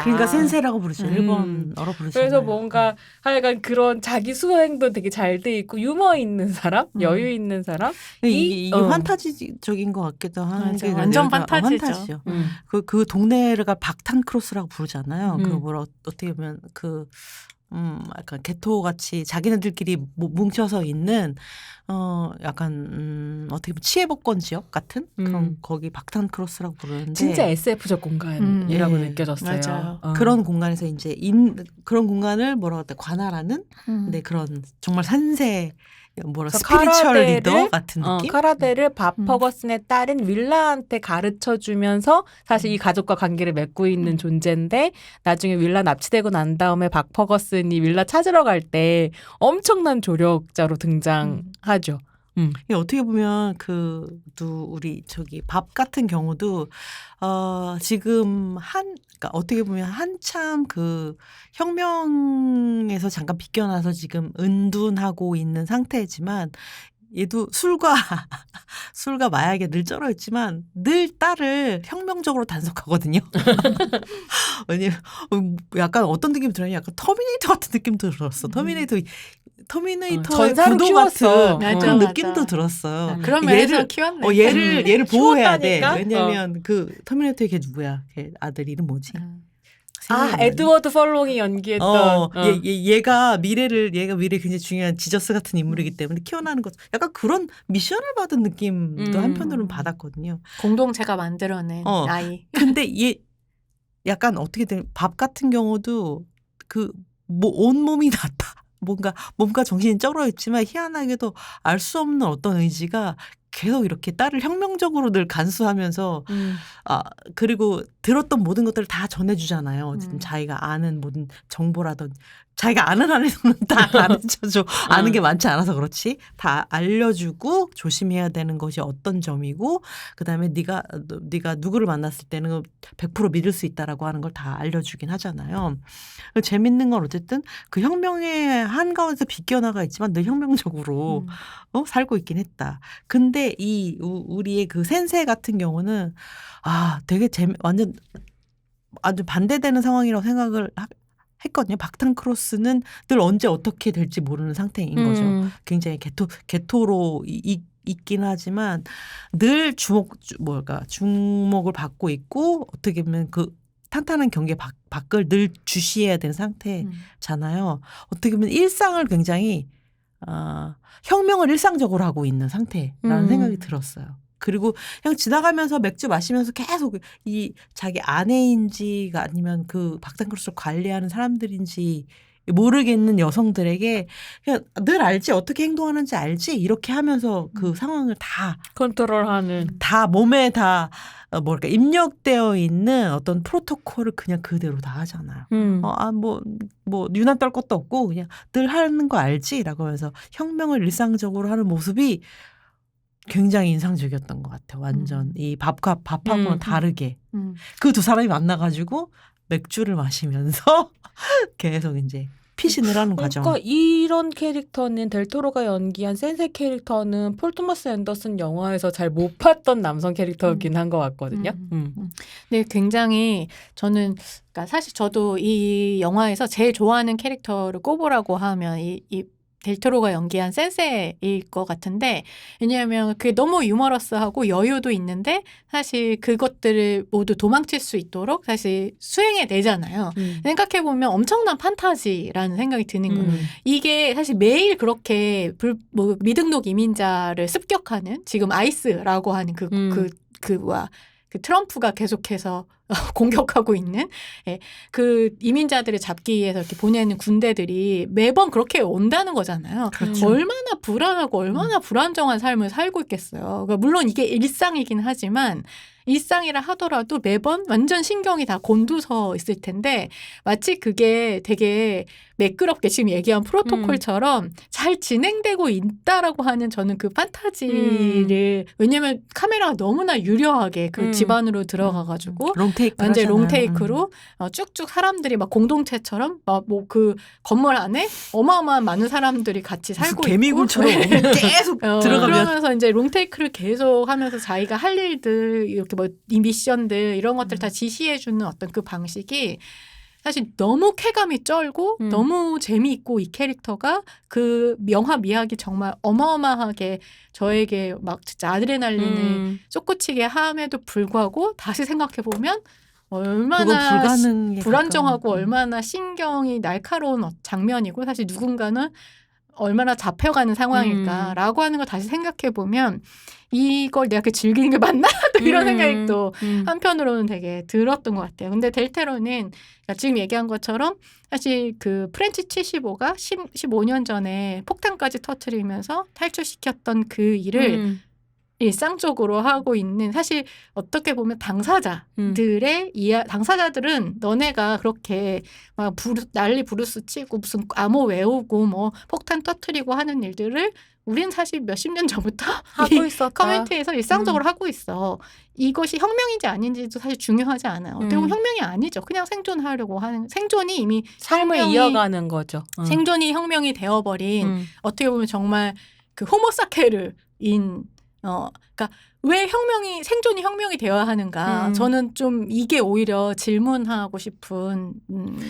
그러니까 센세라고 부르죠. 일본어로 부르죠. 그래서 뭔가 하여간 그런 자기 수행도 되게 잘 돼 있고 유머 있는 사람, 여유 있는 사람. 이게 판타지적인 것 같기도 한 게 완전 판타지죠. 그 동네가 박탄 크로스라고 부르잖아요. 그 어떻게 보면 약간 개토 같이 자기네들끼리 뭉쳐서 있는 약간 어떻게 보면 치해복권 지역 같은 그런 거기 박탄 크로스라고 부르는데 진짜 SF적 공간이라고 느껴졌어요. 맞아요. 그런 공간에서 이제 그런 공간을 뭐라고 할까 관할하는 근데 그런 정말 산세 뭐라 그래서 스피리추얼 리더 같은 느낌? 카라데를 밥 퍼거슨의 딸인 윌라한테 가르쳐주면서 사실 이 가족과 관계를 맺고 있는 존재인데 나중에 윌라 납치되고 난 다음에 박 퍼거슨이 윌라 찾으러 갈 때 엄청난 조력자로 등장하죠. 이게 어떻게 보면 우리 밥 같은 경우도 지금 그러니까 어떻게 보면 한참 혁명에서 잠깐 비껴나서 지금 은둔하고 있는 상태지만 얘도 술과 마약에 늘 쩔어 있지만 늘 딸을 혁명적으로 단속하거든요. 왜냐면 약간 어떤 느낌이 들었냐? 약간 터미네이터 같은 느낌도 들었어. 터미네이터의 전사로 구도 키웠어. 같은 그런 느낌도 들었어요. 그런 면에서 키웠네. 얘를 보호해야 돼. 키웠다니까? 왜냐면 터미네이터의 걔 누구야? 걔 아들 이름 뭐지? 에드워드 펄롱이 연기했던. 얘가 미래 굉장히 중요한 지저스 같은 인물이기 때문에 키워나는 것 약간 그런 미션을 받은 느낌도 한편으로는 받았거든요. 공동체가 만들어낸 아이. 근데 얘 약간 어떻게 되면 밥 같은 경우도 온몸이 낫다. 뭔가 정신이 쩔어 있지만 희한하게도 알 수 없는 어떤 의지가 계속 이렇게 딸을 혁명적으로 늘 간수하면서 그리고 들었던 모든 것들을 다 전해주잖아요. 어쨌든 자기가 아는 모든 정보라든 자기가 아는 한에서는 다 가르쳐줘. 아는 게 많지 않아서 그렇지. 다 알려주고 조심해야 되는 것이 어떤 점이고 그다음에 네가 누구를 만났을 때는 100% 믿을 수 있다라고 하는 걸 다 알려주긴 하잖아요. 재밌는 건 어쨌든 그 혁명의 한가운데서 비껴나가 있지만 늘 혁명적으로 살고 있긴 했다. 근데 우리의 그 센세 같은 경우는 되게 완전 아주 반대되는 상황이라고 생각을 했거든요. 박탄 크로스는 늘 언제 어떻게 될지 모르는 상태인 거죠. 굉장히 개토로 있긴 하지만 늘 주목을 받고 있고 어떻게 보면 탄탄한 경계 밖을 늘 주시해야 되는 상태잖아요. 어떻게 보면 일상을 굉장히 혁명을 일상적으로 하고 있는 상태라는 생각이 들었어요. 그리고 그냥 지나가면서 맥주 마시면서 계속 자기 아내인지가 아니면 박탄 크로스를 관리하는 사람들인지 모르겠는 여성들에게 그냥 늘 알지 어떻게 행동하는지 알지 이렇게 하면서 그 상황을 다 컨트롤하는 다 몸에 다 입력되어 있는 어떤 프로토콜을 그냥 그대로 다 하잖아요. 유난 떨 것도 없고 그냥 늘 하는 거 알지라고 하면서 혁명을 일상적으로 하는 모습이 굉장히 인상적이었던 것 같아요. 완전 이 밥하고는 다르게 그 두 사람이 만나가지고 맥주를 마시면서 계속 이제 피신을 하는 과정. 그러니까 이런 캐릭터는 델토로가 연기한 센세 캐릭터는 폴 토마스 앤더슨 영화에서 잘 못 봤던 남성 캐릭터이긴 한 것 같거든요. 네, 굉장히 저는 그러니까 사실 저도 이 영화에서 제일 좋아하는 캐릭터를 꼽으라고 하면 이 델토로가 연기한 센세일 것 같은데 왜냐하면 그게 너무 유머러스하고 여유도 있는데 사실 그것들을 모두 도망칠 수 있도록 사실 수행해내잖아요. 생각해보면 엄청난 판타지라는 생각이 드는 거예요. 이게 사실 매일 그렇게 미등록 이민자를 습격하는 지금 아이스라고 하는 그 트럼프가 계속해서 공격하고 있는 그 이민자들을 잡기 위해서 이렇게 보내는 군대들이 매번 그렇게 온다는 거잖아요. 그렇죠. 얼마나 불안하고 얼마나 불안정한 삶을 살고 있겠어요. 그러니까 물론 이게 일상이긴 하지만 일상이라 하더라도 매번 완전 신경이 다 곤두서 있을 텐데 마치 그게 되게 매끄럽게 지금 얘기한 프로토콜처럼 잘 진행되고 있다라고 하는 저는 그 판타지를 왜냐면 카메라가 너무나 유려하게 그 집안으로 들어가가지고 완전 롱테이크로 쭉쭉 사람들이 막 공동체처럼 막 그 건물 안에 어마어마한 많은 사람들이 같이 살고 개미굴처럼 있고 계속 들어가면 그러면서 이제 롱테이크를 계속 하면서 자기가 할 일들 이렇게 이 미션들 이런 것들 다 지시해주는 어떤 그 방식이 사실 너무 쾌감이 쩔고 너무 재미있고 이 캐릭터가 그 영화 미학이 정말 어마어마하게 저에게 막 진짜 아드레날린을 솟구치게 함에도 불구하고 다시 생각해보면 얼마나 불안정하고 얼마나 신경이 날카로운 장면이고 사실 누군가는 얼마나 잡혀가는 상황일까라고 하는 걸 다시 생각해 보면 이걸 내가 즐기는 게 맞나? 또 이런 생각이 또 한편으로는 되게 들었던 것 같아요. 근데 델테로는 지금 얘기한 것처럼 사실 그 프렌치 75가 15년 전에 폭탄까지 터뜨리면서 탈출시켰던 그 일을 일상적으로 하고 있는, 사실 어떻게 보면 당사자들의 당사자들은 너네가 그렇게 막 난리 부르스 치고 무슨 암호 외우고 뭐 폭탄 터뜨리고 하는 일들을 우린 사실 몇십 년 전부터 하고 있었다. 커뮤니티에서 일상적으로 하고 있어. 이것이 혁명인지 아닌지도 사실 중요하지 않아요. 어떻게 보면 혁명이 아니죠. 그냥 생존하려고 하는, 생존이 이미 삶을 이어가는 거죠. 생존이 혁명이 되어버린 어떻게 보면 정말 그 호모사케르인 그러니까 왜 생존이 혁명이 되어야 하는가? 저는 좀 이게 오히려 질문하고 싶은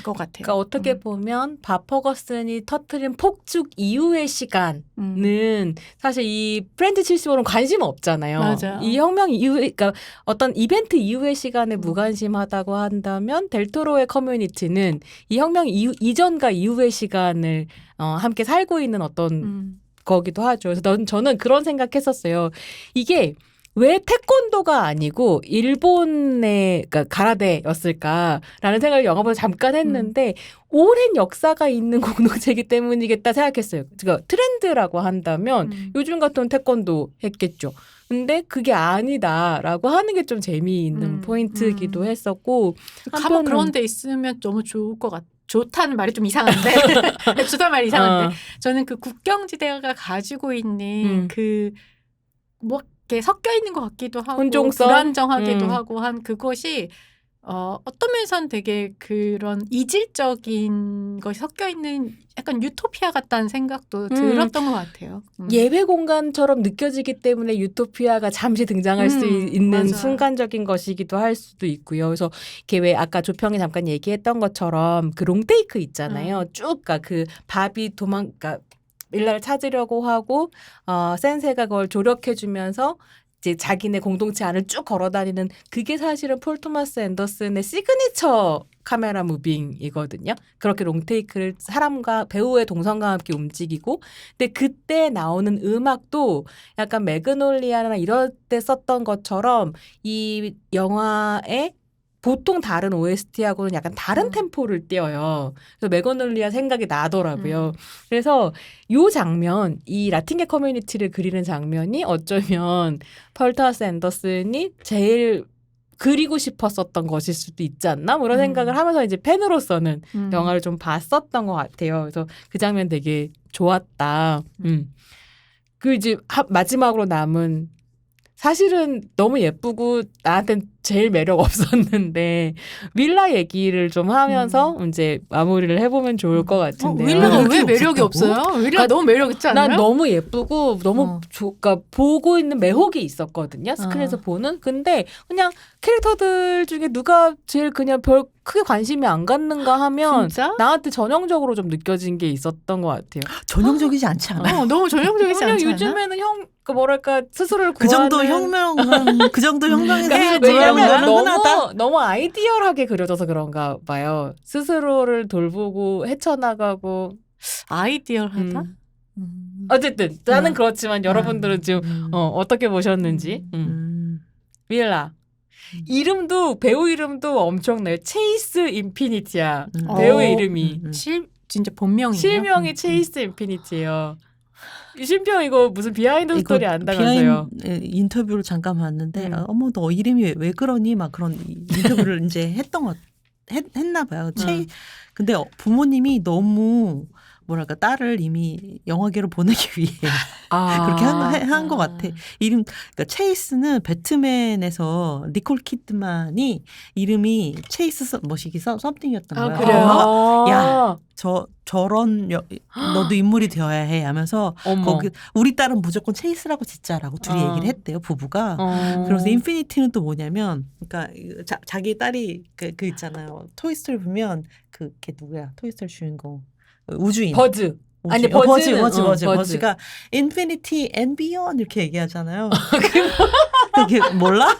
것 같아요. 그러니까 어떻게 보면 바퍼거슨이 터트린 폭죽 이후의 시간은 사실 이 프렌치 75는 관심 없잖아요. 맞아. 이 혁명 이후에, 그러니까 어떤 이벤트 이후의 시간에 무관심하다고 한다면 델토로의 커뮤니티는 이 혁명 이전과 이후의 시간을 함께 살고 있는 어떤 거기도 하죠. 그래서 저는 그런 생각했었어요. 이게 왜 태권도가 아니고 일본의 그러니까 가라데였을까라는 생각을 영화 보면서 잠깐 했는데 오랜 역사가 있는 공동체이기 때문이겠다 생각했어요. 그러니까 트렌드라고 한다면 요즘 같은 태권도 했겠죠. 근데 그게 아니다라고 하는 게 좀 재미있는 포인트이기도 했었고, 한번 그런 데 있으면 너무 좋을 것 같아요. 좋다는 말이 좀 이상한데 좋다는 말이 이상한데 저는 그 국경지대가 가지고 있는 그 뭐 이렇게 섞여 있는 것 같기도 하고 혼종성? 불안정하기도 하고 한 그것이 어떤 면에서는 되게 그런 이질적인 것이 섞여 있는 약간 유토피아 같다는 생각도 들었던 것 같아요. 예외 공간처럼 느껴지기 때문에 유토피아가 잠시 등장할 수 있는 맞아. 순간적인 것이기도 할 수도 있고요. 그래서 이게 왜 아까 조평이 잠깐 얘기했던 것처럼 그 롱테이크 있잖아요. 쭉 그 바비 그러니까 밀라를 찾으려고 하고 센세가 그걸 조력해주면서 이제 자기네 공동체 안을 쭉 걸어다니는 그게 사실은 폴 토마스 앤더슨의 시그니처 카메라 무빙이거든요. 그렇게 롱테이크를 사람과 배우의 동선과 함께 움직이고, 근데 그때 나오는 음악도 약간 매그놀리아나 이럴 때 썼던 것처럼 이 영화의 보통 다른 OST하고는 약간 다른 템포를 띄어요. 그래서 매그놀리아 생각이 나더라고요. 그래서 이 장면, 이 라틴계 커뮤니티를 그리는 장면이 어쩌면 폴 토마스 앤더슨이 제일 그리고 싶었었던 것일 수도 있지 않나? 뭐 이런 생각을 하면서 이제 팬으로서는 영화를 좀 봤었던 것 같아요. 그래서 그 장면 되게 좋았다. 그 이제 마지막으로 남은, 사실은 너무 예쁘고 나한테는 제일 매력 없었는데 윌라 얘기를 좀 하면서 이제 마무리를 해보면 좋을 것 같은데요. 윌라가 왜 매력이 없어요? 윌라 너무 매력 있지 않나요? 난 너무 예쁘고 너무 그러니까 보고 있는 매혹이 있었거든요. 스크린에서 보는. 근데 그냥 캐릭터들 중에 누가 제일 그냥 별 크게 관심이 안 갖는가 하면 진짜? 나한테 전형적으로 좀 느껴진 게 있었던 것 같아요. 전형적이지 않지 않아요? 너무 전형적이지 않지 않아? 요즘에는 그 뭐랄까 스스로를 그 구하는 정도 혁명은 그 정도 혁명에서 왜냐면 흔하다. 너무 아이디얼하게 그려져서 그런가 봐요. 스스로를 돌보고 헤쳐나가고 아이디얼하다? 어쨌든 나는 그렇지만 여러분들은 지금 어떻게 보셨는지. 윌라 이름도, 배우 이름도 엄청나요. 체이스 인피니티야. 배우의 이름이. 진짜 본명이에요? 실명이 체이스 인피니티예요. 이 실명 이거 무슨 비하인드 스토리 안다면서요? 인터뷰를 잠깐 봤는데 어머 너 이름이 왜 그러니 막 그런 인터뷰를 이제 했나 봐요. 근데 부모님이 너무 뭐랄까 딸을 이미 영화계로 보내기 위해 그렇게 한 것 같아. 그러니까 체이스는 배트맨에서 니콜 키드만이 이름이 체이스 뭐시기 썸띵이었던 거야. 그래요? 야, 저런 너도 인물이 되어야 해 하면서 거기 우리 딸은 무조건 체이스라고 짓자라고 둘이 얘기를 했대요, 부부가. 그래서 인피니티는 또 뭐냐면, 그러니까 자기 딸이 그 있잖아요. 토이스토리 보면 걔 누구야? 토이스토리 주인공. 우주인. 버즈. 아니 버즈가 인피니티 앤 비욘드 이렇게 얘기하잖아요. 그게 몰라?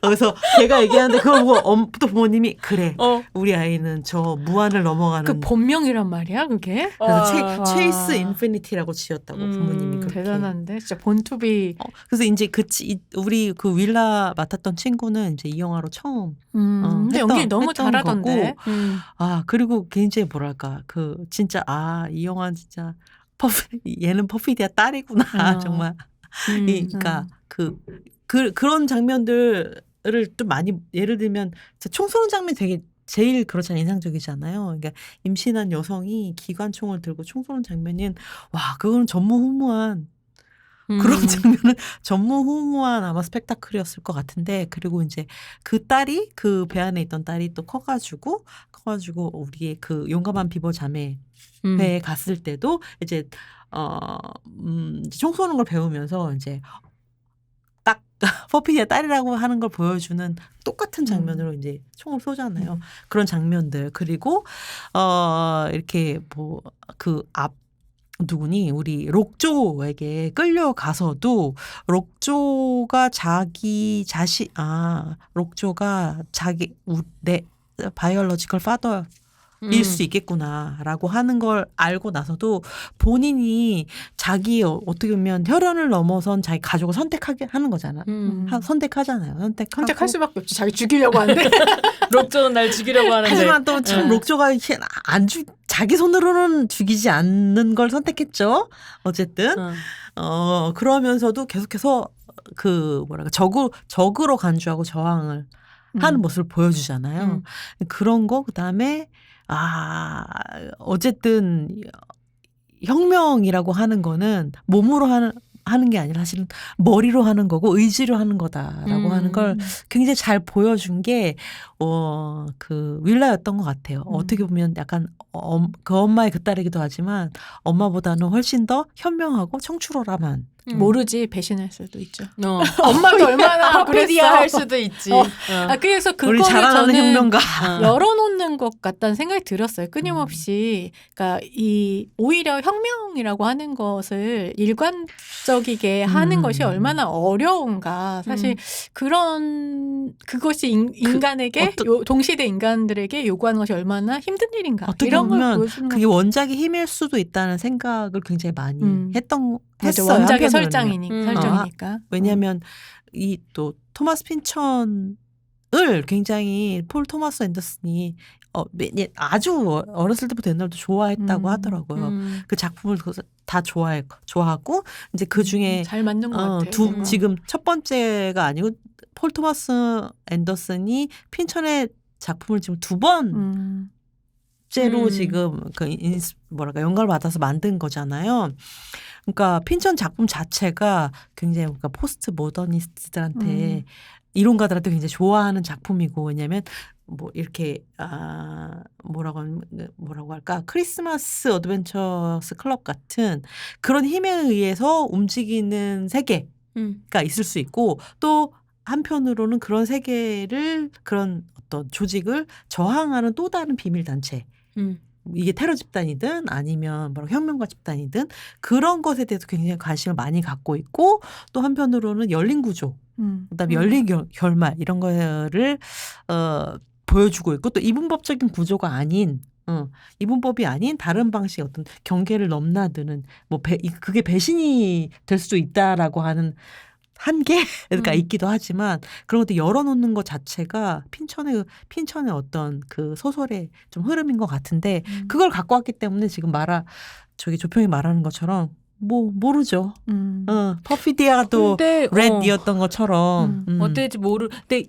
그래서 걔가 얘기하는데 그거 보고 또 부모님이 그래 우리 아이는 저 무한을 넘어가는 그 본명이란 말이야 그게? 그래서 체이스 인피니티라고 지었다고 부모님이 그렇게. 대단한데 진짜 본투비. 그래서 이제 우리 그 윌라 맡았던 친구는 이제 이 영화로 처음 근데 연기 너무 잘하던데. 아 그리고 굉장히 뭐랄까 그 진짜 이 영화 진짜 얘는 퍼피디아 딸이구나 정말. 그러니까 그런 장면들을 좀 많이 예를 들면 총 쏘는 장면 되게 제일 그렇잖아요. 인상적이잖아요. 그러니까 임신한 여성이 기관총을 들고 총 쏘는 장면은 와 그건 전무후무한 그런 장면은 전무후무한 아마 스펙타클이었을 것 같은데 그리고 이제 그 딸이 그 배 안에 있던 딸이 또 커가지고 우리의 그 용감한 비버 자매회에 갔을 때도 이제 총 쏘는 걸 배우면서 이제 딱 퍼피디의 딸이라고 하는 걸 보여주는 똑같은 장면으로 이제 총을 쏘잖아요. 그런 장면들 그리고 이렇게 뭐 그 누구니 우리 록조에게 끌려가서도 록조가 내 바이올로지컬 파더일 수 있겠구나라고 하는 걸 알고 나서도 본인이 자기 어떻게 보면 혈연을 넘어선 자기 가족을 선택하게 하는 거잖아. 선택하잖아요. 선택할 수밖에 없지. 자기 죽이려고 하는데. 록조는 날 죽이려고 하는데. 하지만 또 참 록조가 자기 손으로는 죽이지 않는 걸 선택했죠. 어쨌든 그러면서도 계속해서 그 적으로 간주하고 저항을 하는 모습을 보여주잖아요. 그런 거 그다음에 어쨌든 혁명이라고 하는 거는 몸으로 하는 게 아니라 사실은 머리로 하는 거고 의지로 하는 거다라고 하는 걸 굉장히 잘 보여준 게 그 윌라였던 것 같아요. 어떻게 보면 약간 그 엄마의 그 딸이기도 하지만 엄마보다는 훨씬 더 현명하고 청출어람한. 모르지 배신할 수도 있죠. 엄마도 얼마나 그랬어. 할 수도 있지. 그래서 그거를 우리 자라나는 저는 혁명가. 열어놓는 것 같다는 생각이 들었어요. 끊임없이. 그러니까 오히려 혁명이라고 하는 것을 일관적이게 하는 것이 얼마나 어려운가. 사실 그것이 인간에게 동시대 인간들에게 요구하는 것이 얼마나 힘든 일인가. 어떻게 이런 걸 보면 보여주는 그게 원작의 힘일 수도 있다는 생각을 굉장히 많이 했어요. 원작의 설정이니까. 왜냐하면 이 또 토마스 핀천을 굉장히 폴 토마스 앤더슨이 아주 어렸을 때부터 옛날부터 좋아했다고 하더라고요. 그 작품을 다 좋아하고 이제 그 중에 잘 맞는 것 같아요. 지금 첫 번째가 아니고 폴 토마스 앤더슨이 핀천의 작품을 지금 두 번째로 지금 영감을 받아서 만든 거잖아요. 그러니까 핀천 작품 자체가 굉장히 그러니까 포스트 모더니스트들한테 이론가들한테 굉장히 좋아하는 작품이고 왜냐하면 뭐 이렇게 뭐라고 할까 크리스마스 어드벤처스 클럽 같은 그런 힘에 의해서 움직이는 세계가 있을 수 있고 또 한편으로는 그런 세계를 그런 어떤 조직을 저항하는 또 다른 비밀 단체. 이게 테러 집단이든 아니면 혁명가 집단이든 그런 것에 대해서 굉장히 관심을 많이 갖고 있고 또 한편으로는 열린 구조, 그다음에 열린 결말 이런 거를 보여주고 있고 또 이분법적인 구조가 아닌 이분법이 아닌 다른 방식의 어떤 경계를 넘나드는 그게 배신이 될 수도 있다라고 하는 한계가 있기도 하지만 그런 것들 열어놓는 것 자체가 핀천의 어떤 그 소설의 좀 흐름인 것 같은데 그걸 갖고 왔기 때문에 지금 조평이 말하는 것처럼 모르죠. 퍼피디아도 레드이었던 것처럼. 어떨지 근데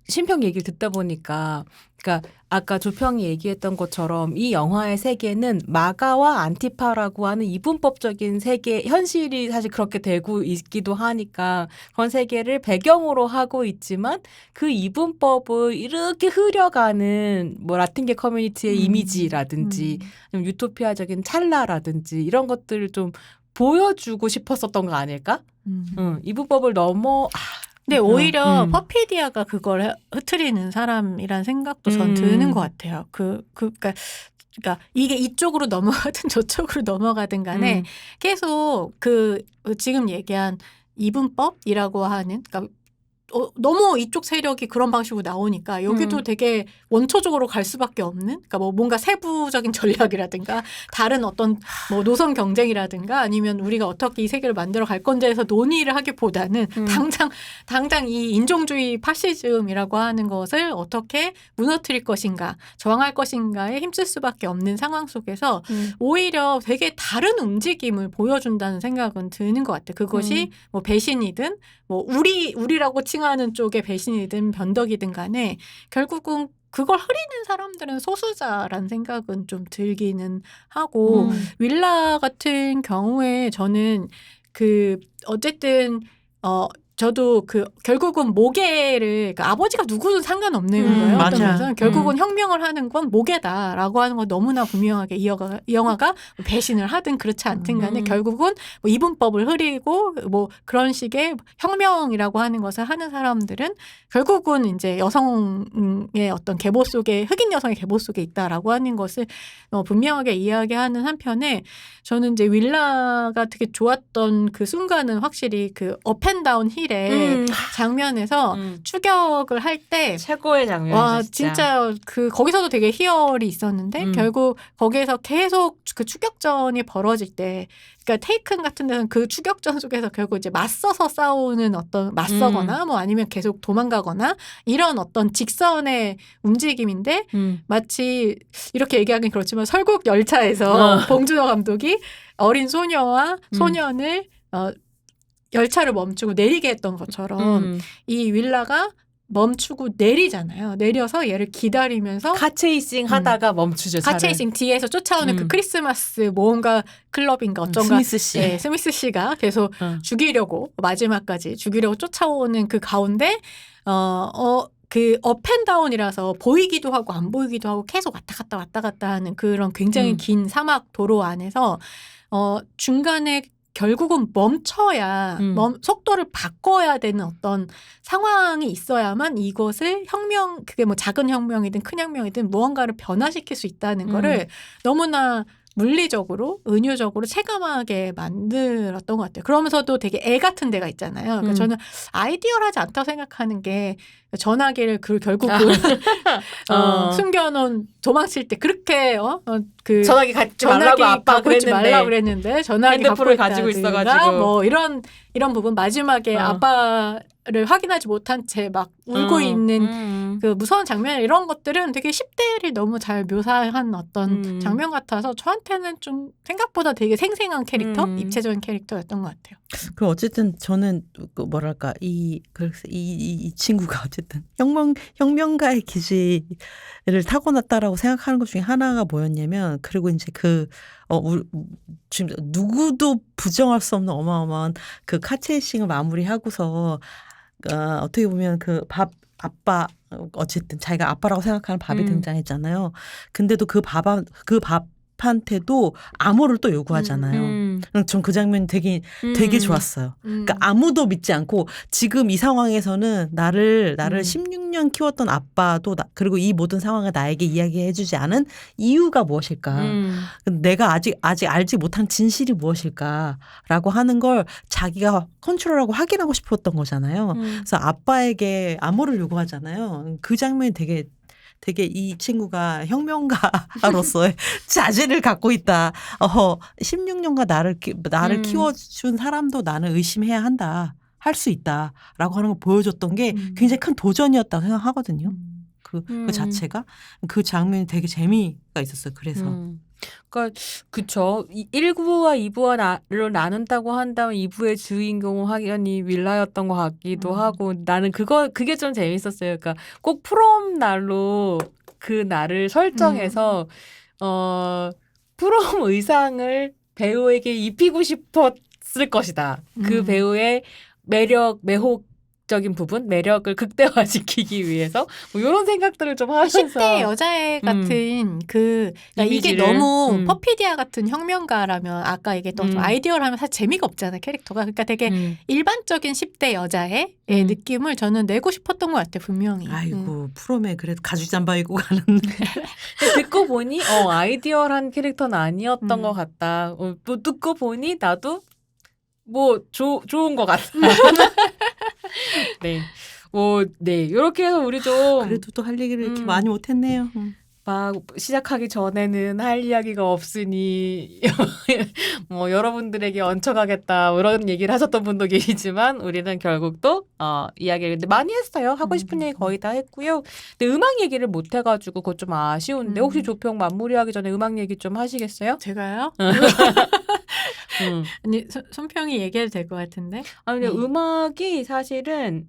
신평 얘기를 듣다 보니까 그러니까 아까 조평이 얘기했던 것처럼 이 영화의 세계는 마가와 안티파라고 하는 이분법적인 세계 현실이 사실 그렇게 되고 있기도 하니까 그런 세계를 배경으로 하고 있지만 그 이분법을 이렇게 흐려가는 라틴계 커뮤니티의 이미지라든지 아니면 유토피아적인 찰나라든지 이런 것들을 좀 보여주고 싶었었던 거 아닐까? 이분법을 근데 오히려 퍼피디아가 그걸 흐트리는 사람이란 생각도 전 드는 것 같아요. 그러니까 이게 이쪽으로 넘어가든 저쪽으로 넘어가든 간에 계속 지금 얘기한 이분법이라고 하는 그러니까 너무 이쪽 세력이 그런 방식으로 나오니까 여기도 되게 원초적으로 갈 수밖에 없는, 그러니까 뭐 뭔가 세부적인 전략이라든가 다른 어떤 뭐 노선 경쟁이라든가 아니면 우리가 어떻게 이 세계를 만들어 갈 건지에서 논의를 하기보다는 당장 이 인종주의 파시즘이라고 하는 것을 어떻게 무너뜨릴 것인가, 저항할 것인가에 힘쓸 수밖에 없는 상황 속에서 오히려 되게 다른 움직임을 보여준다는 생각은 드는 것 같아요. 그것이 뭐 배신이든 뭐 우리라고 칭하는 쪽의 배신이든 변덕이든 간에 결국은 그걸 흐리는 사람들은 소수자라는 생각은 좀 들기는 하고 윌라 같은 경우에 저는 어쨌든 저도 결국은 모계를, 그러니까 아버지가 누구든 상관없는 거예요. 어떤 면에서는 결국은 혁명을 하는 건 모계다라고 하는 건 너무나 분명하게 이 영화가 배신을 하든 그렇지 않든 간에 결국은 뭐 이분법을 흐리고 뭐 그런 식의 혁명이라고 하는 것을 하는 사람들은 결국은 이제 여성의 어떤 계보 속에, 흑인 여성의 계보 속에 있다라고 하는 것을 분명하게 이야기하는 한편에 저는 이제 윌라가 되게 좋았던 그 순간은 확실히 그 업앤다운 힐의 장면에서 추격을 할 때 최고의 장면이죠. 와 진짜 거기서도 되게 희열이 있었는데 결국 거기에서 계속 그 추격전이 벌어질 때, 그러니까 테이큰 같은 데는 그 추격전 속에서 결국 이제 맞서서 싸우는 어떤 맞서거나 뭐 아니면 계속 도망가거나 이런 어떤 직선의 움직임인데 마치 이렇게 얘기하긴 그렇지만 설국 열차에서 봉준호 감독이 어린 소녀와 소년을 열차를 멈추고 내리게 했던 것처럼 이 윌라가 멈추고 내리잖아요. 내려서 얘를 기다리면서 카체이싱 하다가 멈추죠. 카체이싱 뒤에서 쫓아오는 그 크리스마스 모험가 클럽인가 어쩐가 스미스 씨. 네, 스미스 씨가 계속 죽이려고 마지막까지 죽이려고 쫓아오는 그 가운데 그 업앤다운이라서 보이기도 하고 안 보이기도 하고 계속 왔다 갔다 하는 그런 굉장히 긴 사막 도로 안에서 중간에 결국은 멈춰야 속도를 바꿔야 되는 어떤 상황이 있어야만 이것을 그게 뭐 작은 혁명이든 큰 혁명이든 무언가를 변화시킬 수 있다는 거를 너무나 물리적으로 은유적으로 체감하게 만들었던 것 같아요. 그러면서도 되게 애 같은 데가 있잖아요. 그러니까 저는 아이디얼하지 않다고 생각하는 게 전화기를 결국은 숨겨놓은 도망칠 때 그렇게 전화기 갖지 말라고 아빠 그랬는데 전화기 핸드폰을 가지고 있어가지고 뭐 이런 부분 마지막에 아빠를 확인하지 못한 채 막 울고 있는 그 무서운 장면, 이런 것들은 되게 10대를 너무 잘 묘사한 어떤 장면 같아서 저한테는 좀 생각보다 되게 생생한 캐릭터, 입체적인 캐릭터였던 것 같아요. 그럼 어쨌든 저는 뭐랄까 이 친구가 어쨌든 혁명가의 기질을 타고났다라고 생각하는 것 중에 하나가 뭐였냐면, 그리고 이제 지금 누구도 부정할 수 없는 어마어마한 그 카체이싱을 마무리하고서 어떻게 보면 아빠, 어쨌든 자기가 아빠라고 생각하는 밥이 등장했잖아요. 근데도 그 밥한테도 암호를 또 요구하잖아요. 전 그 장면이 되게 좋았어요. 그러니까 아무도 믿지 않고 지금 이 상황에서는 나를 16년 키웠던 아빠도 그리고 이 모든 상황을 나에게 이야기해주지 않은 이유가 무엇일까? 내가 아직 알지 못한 진실이 무엇일까라고 하는 걸 자기가 컨트롤하고 확인하고 싶었던 거잖아요. 그래서 아빠에게 암호를 요구하잖아요. 그 장면이 되게 이 친구가 혁명가로서의 자질을 갖고 있다. 16년간 나를 키워준 사람도 나는 의심해야 한다. 할 수 있다라고 하는 걸 보여줬던 게 굉장히 큰 도전이었다고 생각하거든요. 그 자체가. 그 장면이 되게 재미가 있었어요. 그래서. 그러니까 그쵸. 1부와 2부로 나눈다고 한다면 2부의 주인공은 확연히 윌라였던 것 같기도 하고, 나는 그게 좀 재밌었어요. 그러니까 꼭 프롬 날로 그 날을 설정해서 프롬 의상을 배우에게 입히고 싶었을 것이다. 그 배우의 매혹적인 부분, 매력을 극대화시키기 위해서 뭐 이런 생각들을 좀 하면서 10대 여자애 같은 그러니까 이게 너무 퍼피디아 같은 혁명가라면 아까 얘기했던 아이디어라면 사실 재미가 없잖아요, 캐릭터가. 그러니까 되게 일반적인 10대 여자애의 느낌을 저는 내고 싶었던 것 같아요, 분명히. 아이고 프롬에 그래도 가죽 잠바 입고 가는 듣고 보니 아이디어한 캐릭터는 아니었던 것 같다. 또 듣고 보니 나도 뭐 좋은 것 같다. 네. 네. 이렇게 해서 우리 좀 그래도 또 할 얘기를 이렇게 많이 못했네요. 막 시작하기 전에는 할 이야기가 없으니 뭐 여러분들에게 얹혀가겠다 이런 얘기를 하셨던 분도 계시지만 우리는 결국 또 이야기를 근데 많이 했어요. 하고 싶은 얘기 거의 다 했고요. 근데 음악 얘기를 못 해가지고 그거 좀 아쉬운데 혹시 조평 마무리하기 전에 음악 얘기 좀 하시겠어요? 제가요? 아니 손평이 얘기해도 될 것 같은데. 아니 근데 음악이 사실은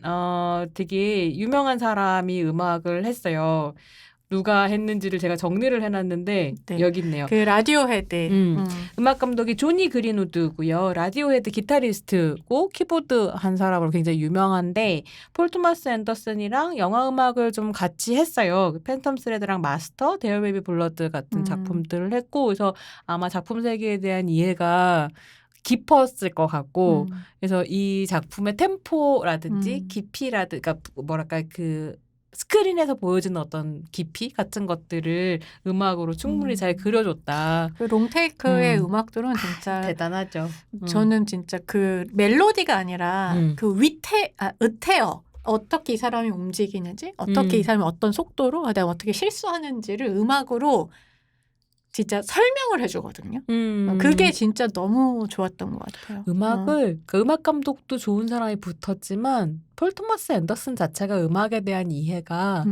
되게 유명한 사람이 음악을 했어요. 누가 했는지를 제가 정리를 해놨는데 네. 여기 있네요. 그 라디오헤드. 음악 감독이 조니 그린우드고요. 라디오헤드 기타리스트고 키보드 한 사람으로 굉장히 유명한데 폴 토마스 앤더슨이랑 영화 음악을 좀 같이 했어요. 팬텀 스레드랑 마스터, 데어 베이비 블러드 같은 작품들을 했고 그래서 아마 작품 세계에 대한 이해가 깊었을 것 같고 그래서 이 작품의 템포라든지 깊이라든지 그러니까 뭐랄까 그 스크린에서 보여주는 어떤 깊이 같은 것들을 음악으로 충분히 잘 그려줬다. 그 롱테이크의 음악들은 진짜 대단하죠. 저는 진짜 그 멜로디가 아니라 그 으태어 어떻게 이 사람이 움직이는지 어떻게 이 사람이 어떤 속도로 내가 어떻게 실수하는지를 음악으로 진짜 설명을 해주거든요. 그게 진짜 너무 좋았던 것 같아요. 음악을 그 음악 감독도 좋은 사람이 붙었지만 폴 토마스 앤더슨 자체가 음악에 대한 이해가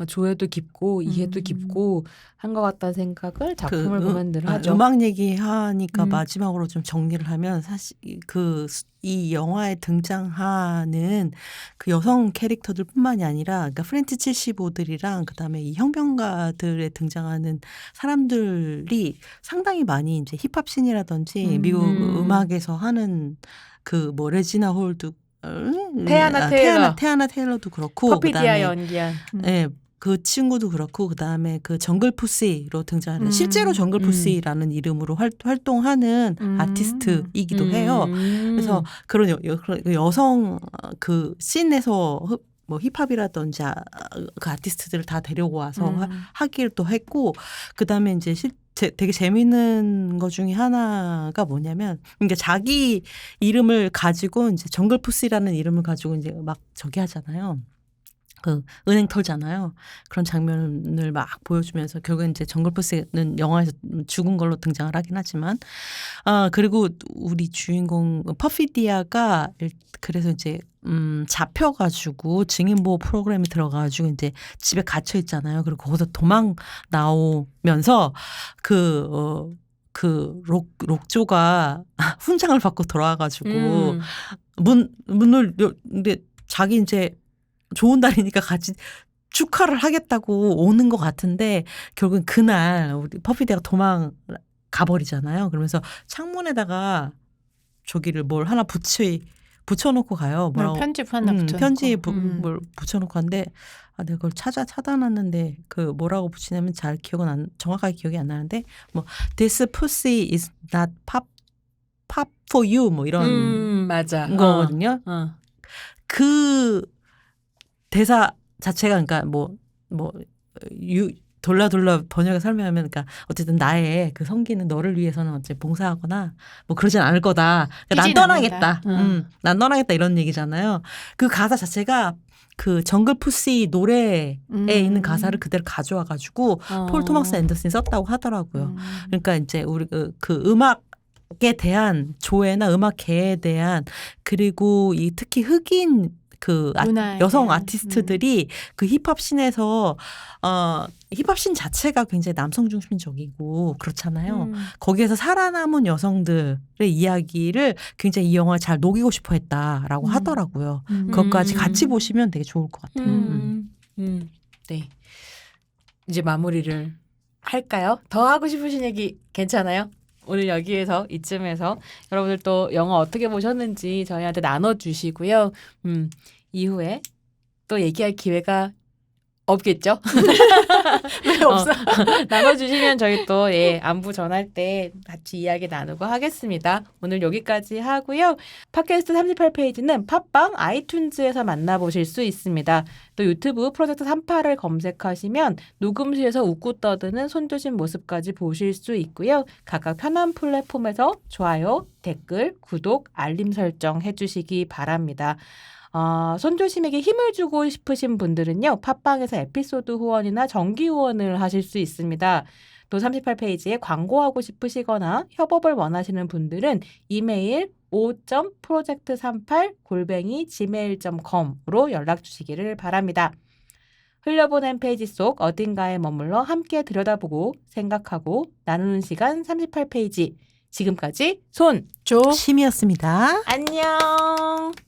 조예도 깊고 이해도 깊고 한 것 같다는 생각을 작품을 보면 늘 하죠. 음악 얘기하니까 마지막으로 좀 정리를 하면 사실 이 영화에 등장하는 그 여성 캐릭터들뿐만이 아니라 그러니까 프렌치 75들이랑 그다음에 이 혁명가들에 등장하는 사람들이 상당히 많이 이제 힙합 씬이라든지 미국 음악에서 하는 그 뭐 레지나 홀드 테아나 테일러도 그렇고 퍼피디아 연기한 네, 그 친구도 그렇고 그다음에 그 정글 푸시로 등장하는 실제로 정글 푸시라는 이름으로 활동하는 아티스트이기도 해요. 그래서 그런 여성 그 씬에서 뭐 힙합이라든지 그 아티스트들을 다 데려고 와서 하기를 또 했고 그다음에 이제 되게 재미있는 것 중에 하나가 뭐냐면, 그러니까 자기 이름을 가지고 이제 정글 푸시라는 이름을 가지고 이제 막 저기 하잖아요. 그 은행 털잖아요. 그런 장면을 막 보여주면서 결국엔 이제 정글 푸시는 영화에서 죽은 걸로 등장을 하긴 하지만, 그리고 우리 주인공 퍼피디아가 그래서 이제 잡혀가지고 증인보호 프로그램에 들어가가지고 이제 집에 갇혀 있잖아요. 그리고 거기서 도망 나오면서 록조가 훈장을 받고 돌아와가지고 문을 근데 자기 이제 좋은 날이니까 같이 축하를 하겠다고 오는 것 같은데 결국은 그날 우리 퍼피디아가 도망 가버리잖아요. 그러면서 창문에다가 저기를 뭘 하나 붙여놓고 가요. 뭐라고 편집 하나 붙여놓고. 편지에 뭘 붙여놓고 하는데 내가 그걸 찾아놨는데 그 뭐라고 붙이냐면 정확하게 기억이 안 나는데 뭐 This pussy is not pop for you 뭐 이런 맞아. 거거든요. 그 대사 자체가 그러니까 돌라 번역을 설명하면 그러니까 어쨌든 나의 그 성기는 너를 위해서는 어째 봉사하거나 뭐 그러진 않을 거다. 그러니까 난 떠나겠다. 난 떠나겠다 이런 얘기잖아요. 그 가사 자체가 그 정글 푸시 노래에 있는 가사를 그대로 가져와 가지고 폴 토마스 앤더슨이 썼다고 하더라고요. 그러니까 이제 우리 그 음악에 대한 조예나 음악계에 대한 그리고 이 특히 흑인 그 여성 아티스트들이 그 힙합 씬에서 힙합 씬 자체가 굉장히 남성 중심적이고 그렇잖아요. 거기에서 살아남은 여성들의 이야기를 굉장히 이 영화에 잘 녹이고 싶어 했다라고 하더라고요. 그것까지 같이 보시면 되게 좋을 것 같아요. 네. 이제 마무리를 할까요? 더 하고 싶으신 얘기 괜찮아요? 오늘 여기에서 이쯤에서 여러분들 또 영화 어떻게 보셨는지 저희한테 나눠주시고요. 이후에 또 얘기할 기회가 없겠죠? 왜 없어? 나눠주시면 저희 또 안부 전할 때 같이 이야기 나누고 하겠습니다. 오늘 여기까지 하고요. 팟캐스트 38페이지는 팟빵, 아이튠즈에서 만나보실 수 있습니다. 또 유튜브 프로젝트 38을 검색하시면 녹음실에서 웃고 떠드는 손조심 모습까지 보실 수 있고요. 각각 편한 플랫폼에서 좋아요, 댓글, 구독, 알림 설정 해주시기 바랍니다. 손조심에게 힘을 주고 싶으신 분들은요. 팟빵에서 에피소드 후원이나 정기 후원을 하실 수 있습니다. 또 38페이지에 광고하고 싶으시거나 협업을 원하시는 분들은 이메일 o.project38@gmail.com으로 연락 주시기를 바랍니다. 흘려보낸 페이지 속 어딘가에 머물러 함께 들여다보고 생각하고 나누는 시간 38페이지. 지금까지 조 심이었습니다. 안녕.